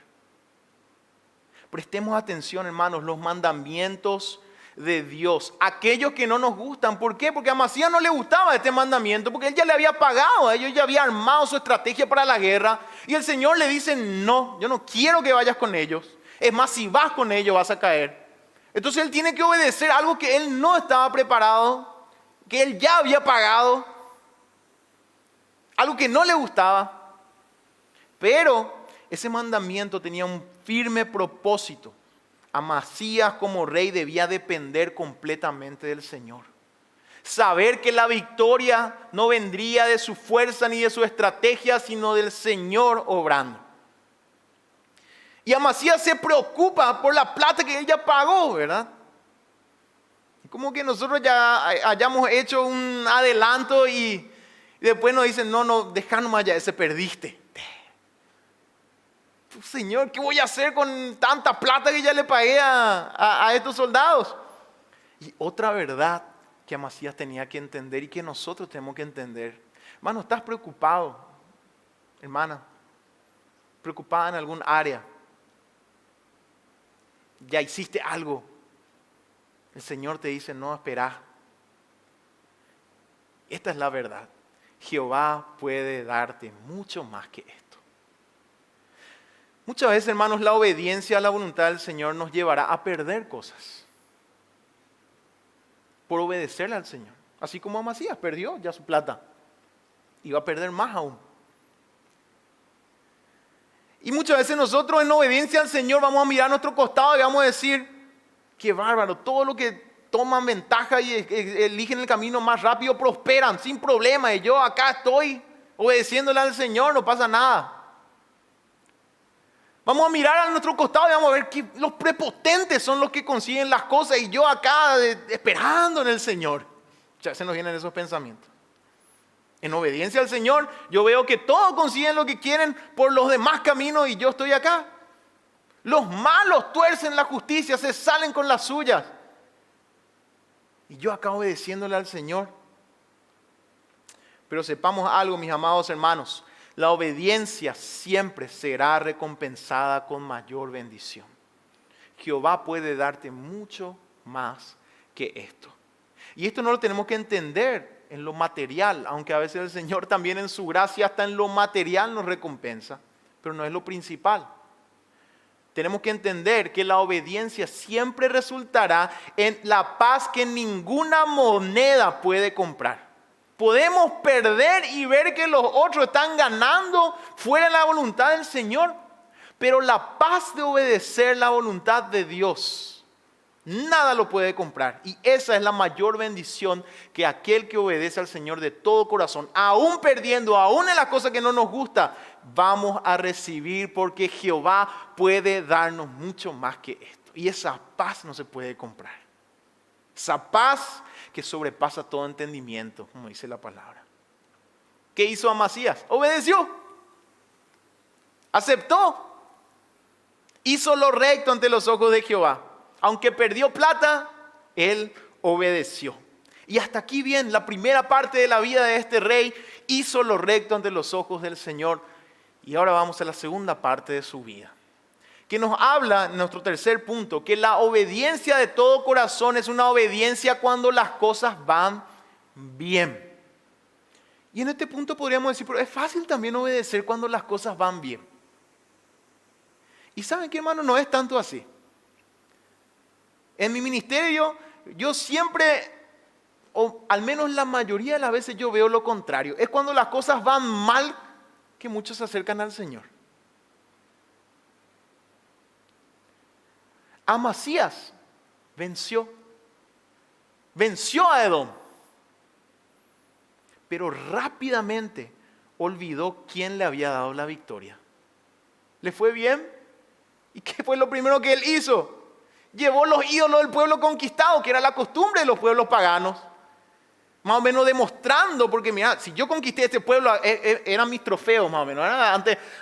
Prestemos atención, hermanos, los mandamientos de Dios, aquellos que no nos gustan. ¿Por qué? Porque a Amasías no le gustaba este mandamiento, porque él ya le había pagado a ellos, ya había armado su estrategia para la guerra. Y el Señor le dice, no, yo no quiero que vayas con ellos. Es más, si vas con ellos vas a caer. Entonces él tiene que obedecer algo que él no estaba preparado, que él ya había pagado, algo que no le gustaba. Pero ese mandamiento tenía un firme propósito. Amasías como rey debía depender completamente del Señor. Saber que la victoria no vendría de su fuerza ni de su estrategia, sino del Señor obrando. Y Amasías se preocupa por la plata que él ya pagó, ¿verdad? Como que nosotros ya hayamos hecho un adelanto y después nos dicen, no, deja nomás ya, ese perdiste. Señor, ¿qué voy a hacer con tanta plata que ya le pagué a estos soldados? Y otra verdad que Amasías tenía que entender y que nosotros tenemos que entender. Hermano, ¿estás preocupado? Hermana, preocupada en algún área. Ya hiciste algo. El Señor te dice, no, espera. Esta es la verdad. Jehová puede darte mucho más que esto. Muchas veces, hermanos, la obediencia a la voluntad del Señor nos llevará a perder cosas. Por obedecerle al Señor. Así como Amasías perdió ya su plata. Iba a perder más aún. Y muchas veces nosotros en obediencia al Señor vamos a mirar a nuestro costado y vamos a decir, qué bárbaro, todo lo que toman ventaja y eligen el camino más rápido prosperan sin problema. Y yo acá estoy obedeciéndole al Señor, no pasa nada. Vamos a mirar a nuestro costado y vamos a ver que los prepotentes son los que consiguen las cosas y yo acá esperando en el Señor. Ya se nos vienen esos pensamientos. En obediencia al Señor, yo veo que todos consiguen lo que quieren por los demás caminos y yo estoy acá. Los malos tuercen la justicia, se salen con las suyas. Y yo acá obedeciéndole al Señor. Pero sepamos algo, mis amados hermanos. la obediencia siempre será recompensada con mayor bendición. Jehová puede darte mucho más que esto. Y esto no lo tenemos que entender en lo material, aunque a veces el Señor también en su gracia hasta en lo material nos recompensa, pero no es lo principal. Tenemos que entender que la obediencia siempre resultará en la paz que ninguna moneda puede comprar. Podemos perder y ver que los otros están ganando fuera de la voluntad del Señor, pero la paz de obedecer la voluntad de Dios, nada lo puede comprar. Y esa es la mayor bendición que aquel que obedece al Señor de todo corazón, aún perdiendo, aún en las cosas que no nos gusta, vamos a recibir, porque Jehová puede darnos mucho más que esto. Y esa paz no se puede comprar. Esa paz que sobrepasa todo entendimiento, como dice la palabra. ¿Qué hizo Amasías? Obedeció. Aceptó. Hizo lo recto ante los ojos de Jehová. Aunque perdió plata, él obedeció. Y hasta aquí bien, la primera parte de la vida de este rey hizo lo recto ante los ojos del Señor. Y ahora vamos a la segunda parte de su vida, que nos habla en nuestro tercer punto, que la obediencia de todo corazón es una obediencia cuando las cosas van bien. Y en este punto podríamos decir, pero es fácil también obedecer cuando las cosas van bien. Y ¿saben qué, hermano? No es tanto así. En mi ministerio, yo siempre, o al menos la mayoría de las veces, yo veo lo contrario. Es cuando las cosas van mal que muchos se acercan al Señor. Amasías venció a Edom, pero rápidamente olvidó quién le había dado la victoria. ¿Le fue bien? ¿Y qué fue lo primero que él hizo? Llevó los ídolos del pueblo conquistado, que era la costumbre de los pueblos paganos. Más o menos demostrando, porque mira, si yo conquisté este pueblo, eran mis trofeos más o menos.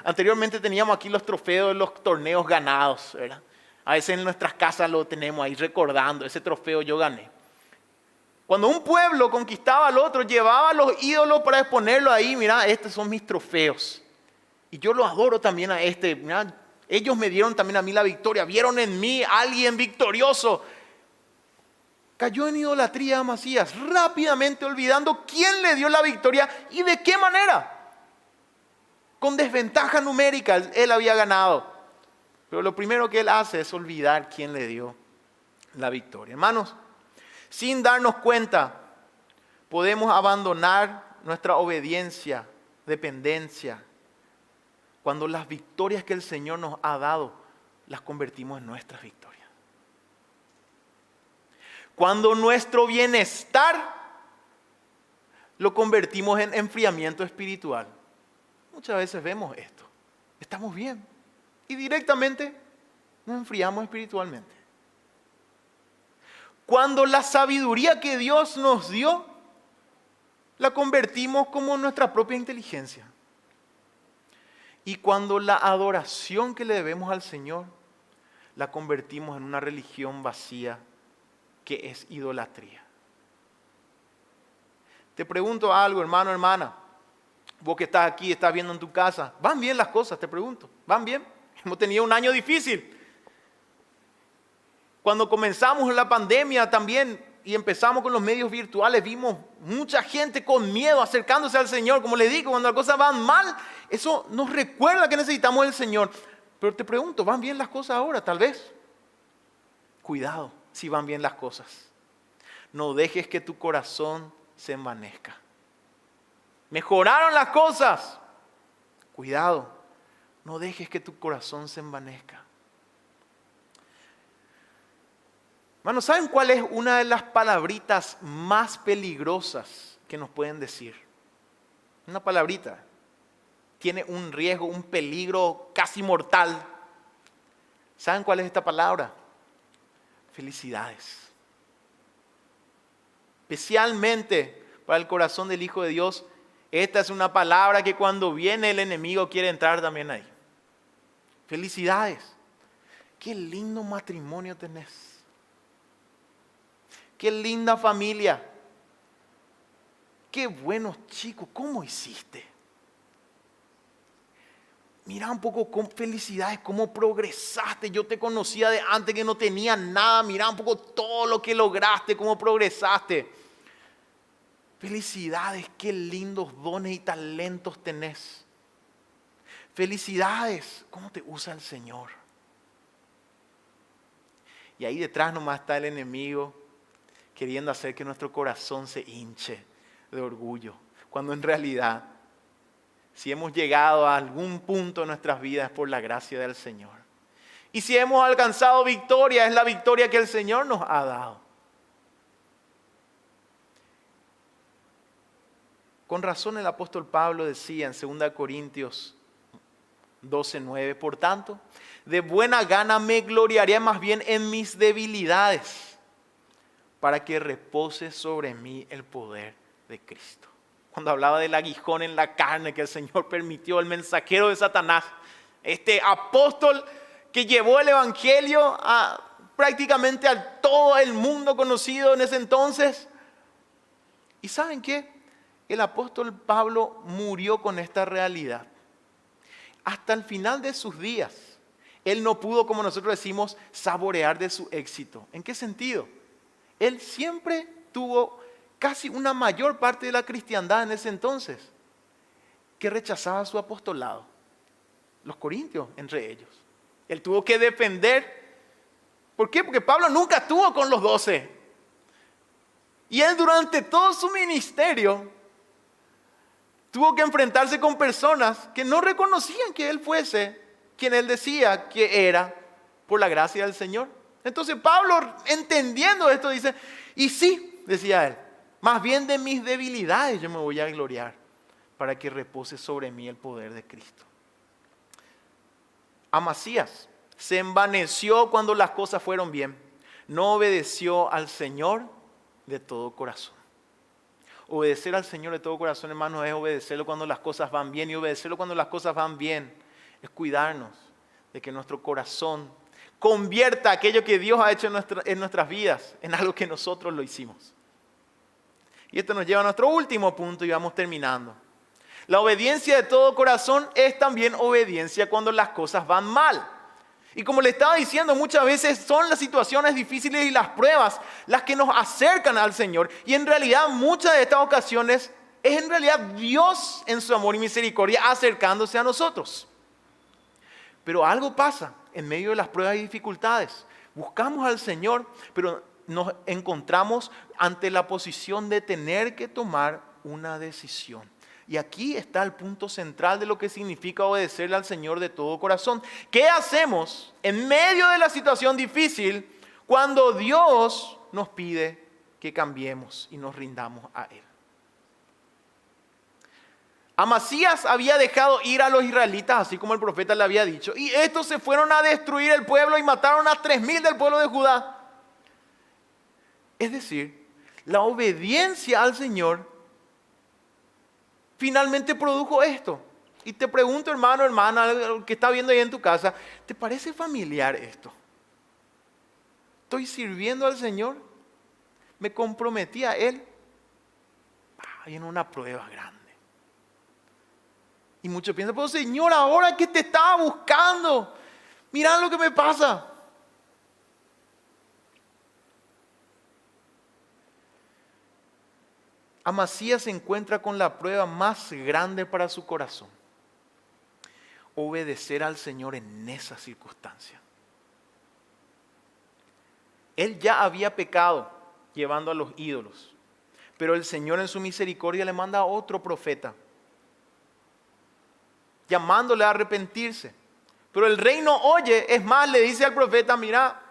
Anteriormente teníamos aquí los trofeos de los torneos ganados, ¿verdad? A veces en nuestras casas lo tenemos ahí recordando, ese trofeo yo gané. Cuando un pueblo conquistaba al otro, llevaba los ídolos para exponerlo ahí, mira, estos son mis trofeos. Y yo lo adoro también a este, mira, ellos me dieron también a mí la victoria, vieron en mí a alguien victorioso. Cayó en idolatría Amasías, rápidamente olvidando quién le dio la victoria y de qué manera. Con desventaja numérica él había ganado. Pero lo primero que él hace es olvidar quién le dio la victoria. Hermanos, sin darnos cuenta, podemos abandonar nuestra obediencia, dependencia, cuando las victorias que el Señor nos ha dado, las convertimos en nuestras victorias. Cuando nuestro bienestar lo convertimos en enfriamiento espiritual. Muchas veces vemos esto. Estamos bien. Y directamente nos enfriamos espiritualmente. Cuando la sabiduría que Dios nos dio, la convertimos como nuestra propia inteligencia. Y cuando la adoración que le debemos al Señor, la convertimos en una religión vacía que es idolatría. Te pregunto algo, hermano, hermana. Vos que estás aquí, estás viendo en tu casa. ¿Van bien las cosas? Te pregunto. ¿Van bien? Hemos tenido un año difícil. Cuando comenzamos la pandemia también y empezamos con los medios virtuales, vimos mucha gente con miedo acercándose al Señor. Como les digo, cuando las cosas van mal, eso nos recuerda que necesitamos el Señor. Pero te pregunto, ¿van bien las cosas ahora? Tal vez. Cuidado si van bien las cosas. No dejes que tu corazón se envanezca. Mejoraron las cosas. Cuidado. No dejes que tu corazón se envanezca. Hermanos, ¿saben cuál es una de las palabritas más peligrosas que nos pueden decir? Una palabrita. Tiene un riesgo, un peligro casi mortal. ¿Saben cuál es esta palabra? Felicidades. Especialmente para el corazón del Hijo de Dios, esta es una palabra que cuando viene el enemigo quiere entrar también ahí. Felicidades. Qué lindo matrimonio tenés. Qué linda familia. Qué buenos chicos. ¿Cómo hiciste? mira un poco con felicidades, cómo progresaste. Yo te conocía de antes que no tenía nada. Mira un poco todo lo que lograste, cómo progresaste. Felicidades, qué lindos dones y talentos tenés. Felicidades, cómo te usa el Señor. Y ahí detrás nomás está el enemigo queriendo hacer que nuestro corazón se hinche de orgullo. Cuando en realidad, si hemos llegado a algún punto en nuestras vidas es por la gracia del Señor. Y si hemos alcanzado victoria, es la victoria que el Señor nos ha dado. Con razón el apóstol Pablo decía en 2 Corintios 12:9, por tanto, de buena gana me gloriaré más bien en mis debilidades, para que repose sobre mí el poder de Cristo. Cuando hablaba del aguijón en la carne que el Señor permitió, el mensajero de Satanás, este apóstol que llevó el evangelio prácticamente a todo el mundo conocido en ese entonces. ¿Y saben qué? El apóstol Pablo murió con esta realidad. Hasta el final de sus días, él no pudo, como nosotros decimos, saborear de su éxito. ¿En qué sentido? Él siempre tuvo casi una mayor parte de la cristiandad en ese entonces que rechazaba su apostolado. Los corintios, entre ellos. Él tuvo que defender. ¿Por qué? Porque Pablo nunca estuvo con los 12. Y él durante todo su ministerio tuvo que enfrentarse con personas que no reconocían que él fuese quien él decía que era por la gracia del Señor. Entonces Pablo, entendiendo esto, dice, y sí, decía él, más bien de mis debilidades yo me voy a gloriar para que repose sobre mí el poder de Cristo. Amasías se envaneció cuando las cosas fueron bien. No obedeció al Señor de todo corazón. Obedecer al Señor de todo corazón, hermanos, es obedecerlo cuando las cosas van bien. Y obedecerlo cuando las cosas van bien es cuidarnos de que nuestro corazón convierta aquello que Dios ha hecho en nuestras vidas en algo que nosotros lo hicimos. Y esto nos lleva a nuestro último punto y vamos terminando. La obediencia de todo corazón es también obediencia cuando las cosas van mal. Y como le estaba diciendo, muchas veces son las situaciones difíciles y las pruebas las que nos acercan al Señor. Y en realidad muchas de estas ocasiones es en realidad Dios en su amor y misericordia acercándose a nosotros. Pero algo pasa en medio de las pruebas y dificultades. Buscamos al Señor, pero nos encontramos ante la posición de tener que tomar una decisión. Y aquí está el punto central de lo que significa obedecerle al Señor de todo corazón. ¿Qué hacemos en medio de la situación difícil cuando Dios nos pide que cambiemos y nos rindamos a Él? Amasías había dejado ir a los israelitas, así como el profeta le había dicho. Y estos se fueron a destruir el pueblo y mataron a 3,000 del pueblo de Judá. Es decir, la obediencia al Señor finalmente produjo esto. Y te pregunto, hermano, hermana, que está viendo ahí en tu casa, ¿te parece familiar esto? ¿Estoy sirviendo al Señor? ¿Me comprometí a Él? Hay una prueba grande. Y muchos piensan, pero Señor, ahora que te estaba buscando, mirá lo que me pasa. Amasías se encuentra con la prueba más grande para su corazón. Obedecer al Señor en esa circunstancia. Él ya había pecado llevando a los ídolos, pero el Señor en su misericordia le manda a otro profeta, llamándole a arrepentirse. Pero el rey no oye, es más, le dice al profeta, mira,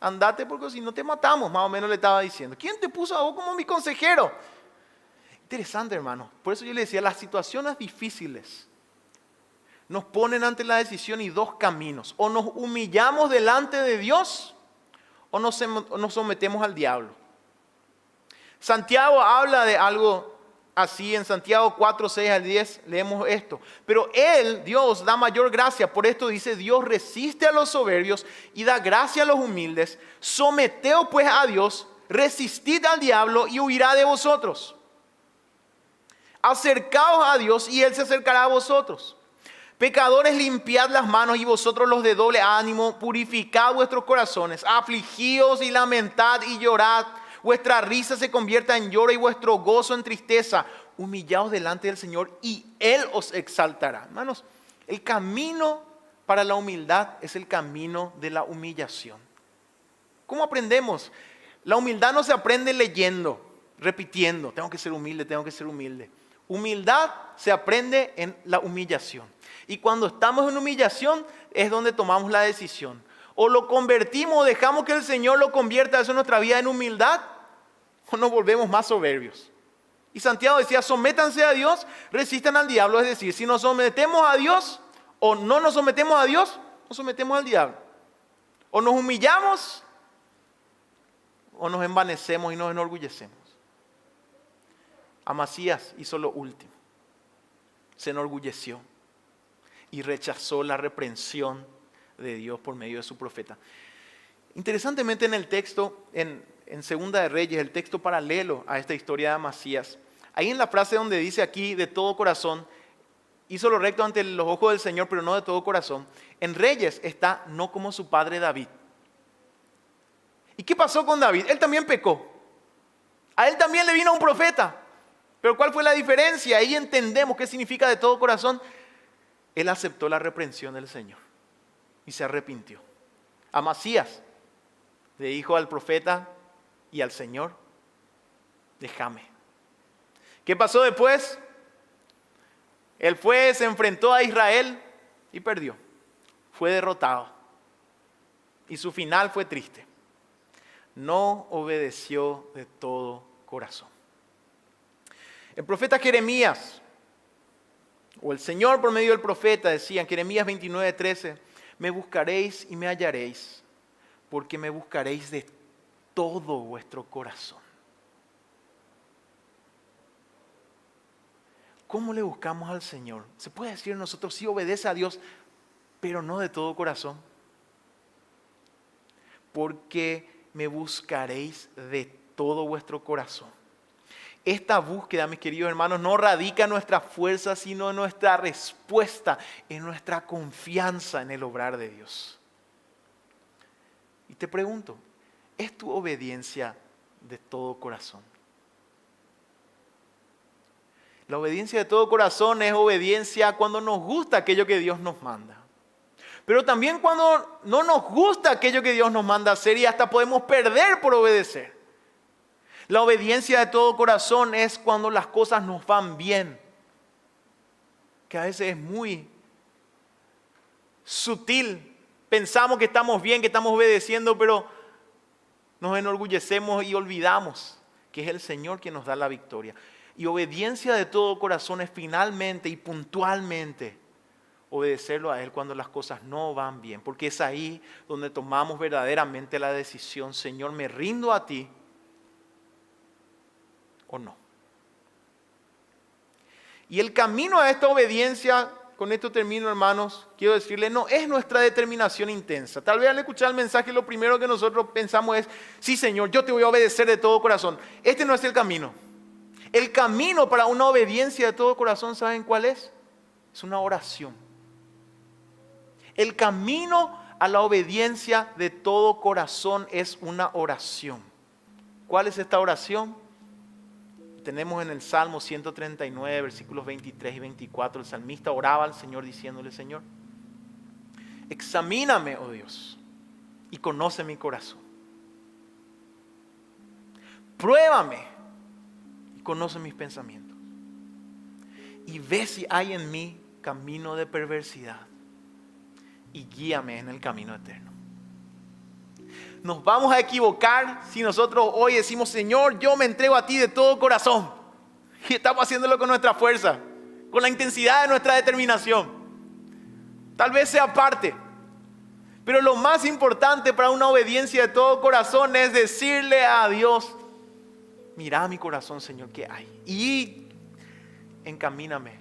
andate porque si no te matamos, más o menos le estaba diciendo. ¿Quién te puso a vos como mi consejero? Interesante, hermano. Por eso yo le decía, las situaciones difíciles nos ponen ante la decisión y dos caminos. O nos humillamos delante de Dios o nos sometemos al diablo. Santiago habla de algo así. En Santiago 4, 6 al 10 leemos esto. Pero Él, Dios, da mayor gracia. Por esto dice, Dios resiste a los soberbios y da gracia a los humildes. Someteos pues a Dios, resistid al diablo y huirá de vosotros. Acercaos a Dios y Él se acercará a vosotros. Pecadores, limpiad las manos, y vosotros los de doble ánimo, purificad vuestros corazones, afligíos y lamentad y llorad. Vuestra risa se convierta en lloro y vuestro gozo en tristeza. Humillaos delante del Señor y Él os exaltará. Hermanos, el camino para la humildad es el camino de la humillación. ¿Cómo aprendemos? La humildad no se aprende leyendo, repitiendo, tengo que ser humilde, tengo que ser humilde. Humildad se aprende en la humillación. Y cuando estamos en humillación es donde tomamos la decisión. O lo convertimos, o dejamos que el Señor lo convierta eso en nuestra vida en humildad, o nos volvemos más soberbios. Y Santiago decía, sométanse a Dios, resistan al diablo. Es decir, si nos sometemos a Dios o no nos sometemos a Dios, nos sometemos al diablo. O nos humillamos o nos envanecemos y nos enorgullecemos. Amasías hizo lo último. Se enorgulleció y rechazó la reprensión de Dios por medio de su profeta. Interesantemente en el texto, en Segunda de Reyes, el texto paralelo a esta historia de Amasías, ahí en la frase donde dice aquí, de todo corazón, hizo lo recto ante los ojos del Señor, pero no de todo corazón. En Reyes está no como su padre David. ¿Y qué pasó con David? Él también pecó. A él también le vino un profeta. Pero ¿cuál fue la diferencia? Ahí entendemos qué significa de todo corazón. Él aceptó la reprensión del Señor y se arrepintió. Amasías le dijo al profeta y al Señor, déjame. ¿Qué pasó después? Él fue, se enfrentó a Israel y perdió. Fue derrotado. Y su final fue triste. No obedeció de todo corazón. El profeta Jeremías, o el Señor por medio del profeta, decía en Jeremías 29:13, me buscaréis y me hallaréis, porque me buscaréis de todo vuestro corazón. ¿Cómo le buscamos al Señor? Se puede decir nosotros sí obedece a Dios, pero no de todo corazón. Porque me buscaréis de todo vuestro corazón. Esta búsqueda, mis queridos hermanos, no radica en nuestra fuerza, sino en nuestra respuesta, en nuestra confianza en el obrar de Dios. Y te pregunto, ¿es tu obediencia de todo corazón? La obediencia de todo corazón es obediencia cuando nos gusta aquello que Dios nos manda. Pero también cuando no nos gusta aquello que Dios nos manda hacer y hasta podemos perder por obedecer. La obediencia de todo corazón es cuando las cosas nos van bien. Que a veces es muy sutil. Pensamos que estamos bien, que estamos obedeciendo, pero nos enorgullecemos y olvidamos que es el Señor quien nos da la victoria. Y obediencia de todo corazón es finalmente y puntualmente obedecerlo a Él cuando las cosas no van bien. Porque es ahí donde tomamos verdaderamente la decisión, Señor, me rindo a ti o no. Y el camino a esta obediencia, con esto termino hermanos, quiero decirle, no es nuestra determinación intensa. Tal vez al escuchar el mensaje lo primero que nosotros pensamos es, sí Señor, yo te voy a obedecer de todo corazón. Este no es el camino. El camino para una obediencia de todo corazón, ¿saben cuál es? Es una oración. El camino a la obediencia de todo corazón es una oración. ¿Cuál es esta oración? Tenemos en el Salmo 139, versículos 23 y 24, el salmista oraba al Señor diciéndole, Señor, examíname, oh Dios, y conoce mi corazón. Pruébame y conoce mis pensamientos. Y ve si hay en mí camino de perversidad y guíame en el camino eterno. Nos vamos a equivocar si nosotros hoy decimos, Señor, yo me entrego a ti de todo corazón. Y estamos haciéndolo con nuestra fuerza, con la intensidad de nuestra determinación. Tal vez sea parte. Pero lo más importante para una obediencia de todo corazón es decirle a Dios, mira mi corazón, Señor, ¿qué hay? Y encamíname,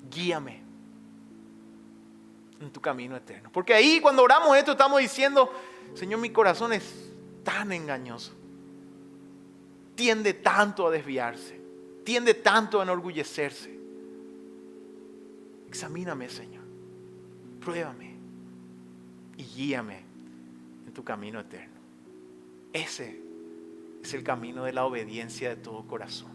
guíame en tu camino eterno. Porque ahí cuando oramos esto estamos diciendo, Señor, mi corazón es tan engañoso. Tiende tanto a desviarse. Tiende tanto a enorgullecerse. Examíname, Señor. Pruébame y guíame en tu camino eterno. Ese es el camino de la obediencia de todo corazón.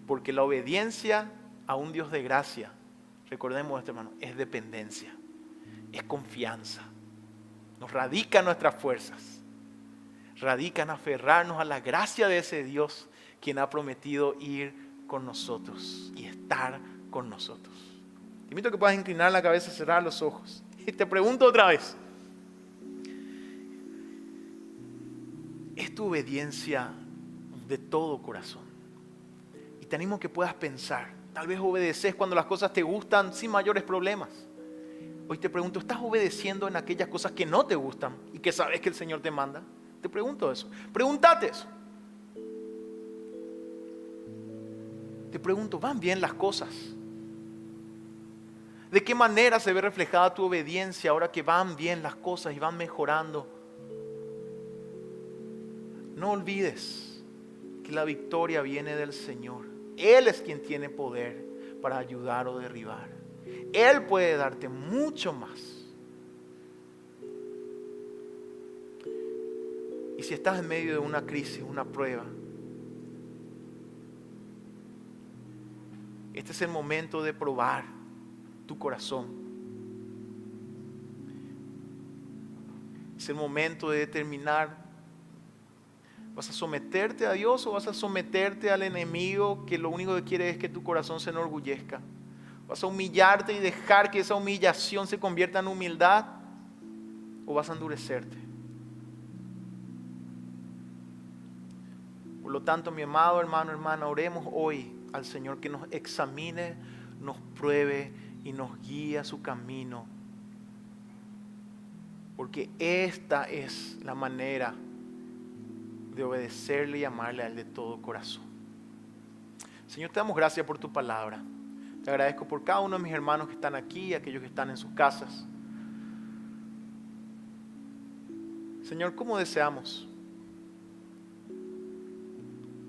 Porque la obediencia a un Dios de gracia, recordemos esto, hermano, es dependencia, es confianza. Nos radica en nuestras fuerzas, radica en aferrarnos a la gracia de ese Dios quien ha prometido ir con nosotros y estar con nosotros. Te invito a que puedas inclinar la cabeza, cerrar los ojos. Y te pregunto otra vez, ¿es tu obediencia de todo corazón? Y te animo a que puedas pensar, tal vez obedeces cuando las cosas te gustan sin mayores problemas. Hoy te pregunto, ¿estás obedeciendo en aquellas cosas que no te gustan y que sabes que el Señor te manda? Te pregunto eso. Pregúntate eso. Te pregunto, ¿van bien las cosas? ¿De qué manera se ve reflejada tu obediencia ahora que van bien las cosas y van mejorando? No olvides que la victoria viene del Señor. Él es quien tiene poder para ayudar o derribar. Él puede darte mucho más. Y si estás en medio de una crisis, una prueba, este es el momento de probar tu corazón. Es el momento de determinar, ¿vas a someterte a Dios o vas a someterte al enemigo que lo único que quiere es que tu corazón se enorgullezca? ¿Vas a humillarte y dejar que esa humillación se convierta en humildad o vas a endurecerte? Por lo tanto, mi amado hermano, hermana, oremos hoy al Señor que nos examine, nos pruebe y nos guíe a su camino. Porque esta es la manera de obedecerle y amarle a Él de todo corazón. Señor, te damos gracias por tu palabra. Te agradezco por cada uno de mis hermanos que están aquí y aquellos que están en sus casas. Señor, ¿cómo deseamos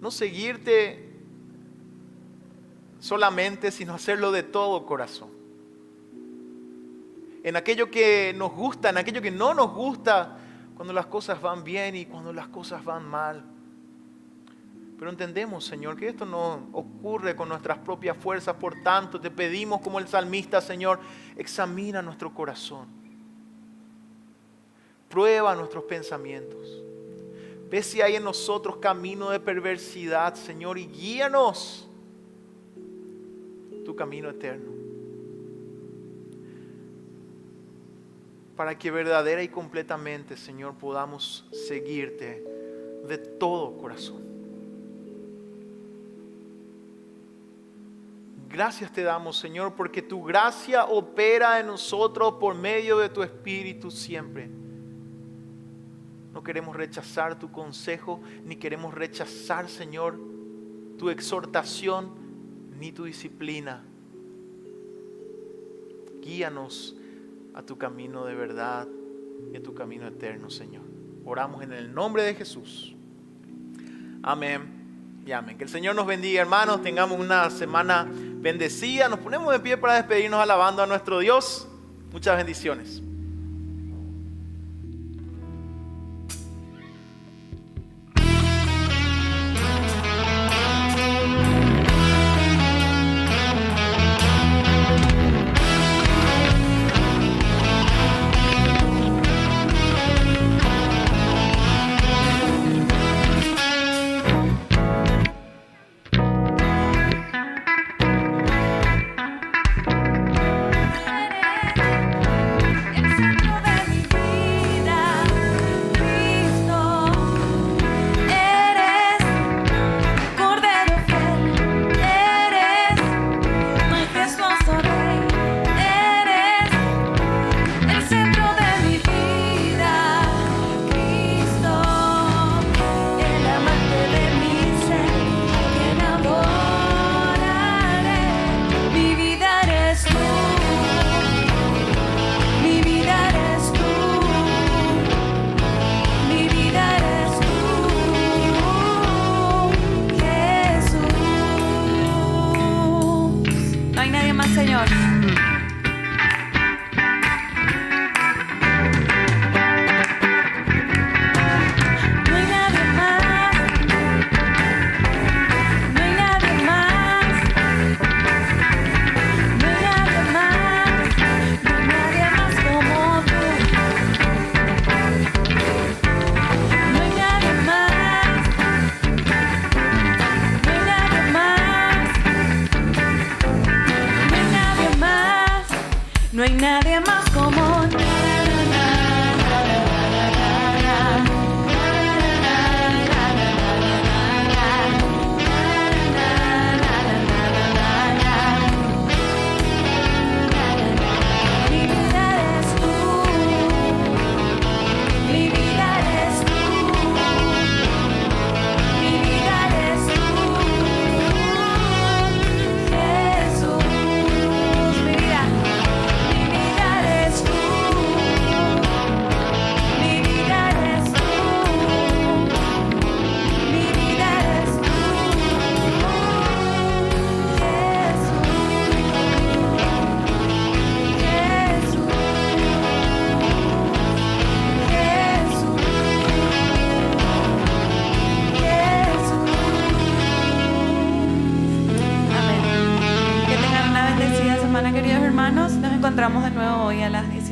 no seguirte solamente, sino hacerlo de todo corazón? En aquello que nos gusta, en aquello que no nos gusta, cuando las cosas van bien y cuando las cosas van mal. Pero entendemos, Señor, que esto no ocurre con nuestras propias fuerzas. Por tanto, te pedimos como el salmista, Señor, examina nuestro corazón. Prueba nuestros pensamientos. Ve si hay en nosotros camino de perversidad, Señor, y guíanos tu camino eterno. Para que verdadera y completamente, Señor, podamos seguirte de todo corazón. Gracias te damos, Señor, porque tu gracia opera en nosotros por medio de tu Espíritu siempre. No queremos rechazar tu consejo, ni queremos rechazar, Señor, tu exhortación, ni tu disciplina. Guíanos a tu camino de verdad y a tu camino eterno, Señor. Oramos en el nombre de Jesús. Amén y amén. Que el Señor nos bendiga, hermanos. Tengamos una semana bendecida. Nos ponemos de pie para despedirnos alabando a nuestro Dios. Muchas bendiciones.
encontramos de nuevo hoy a las 19.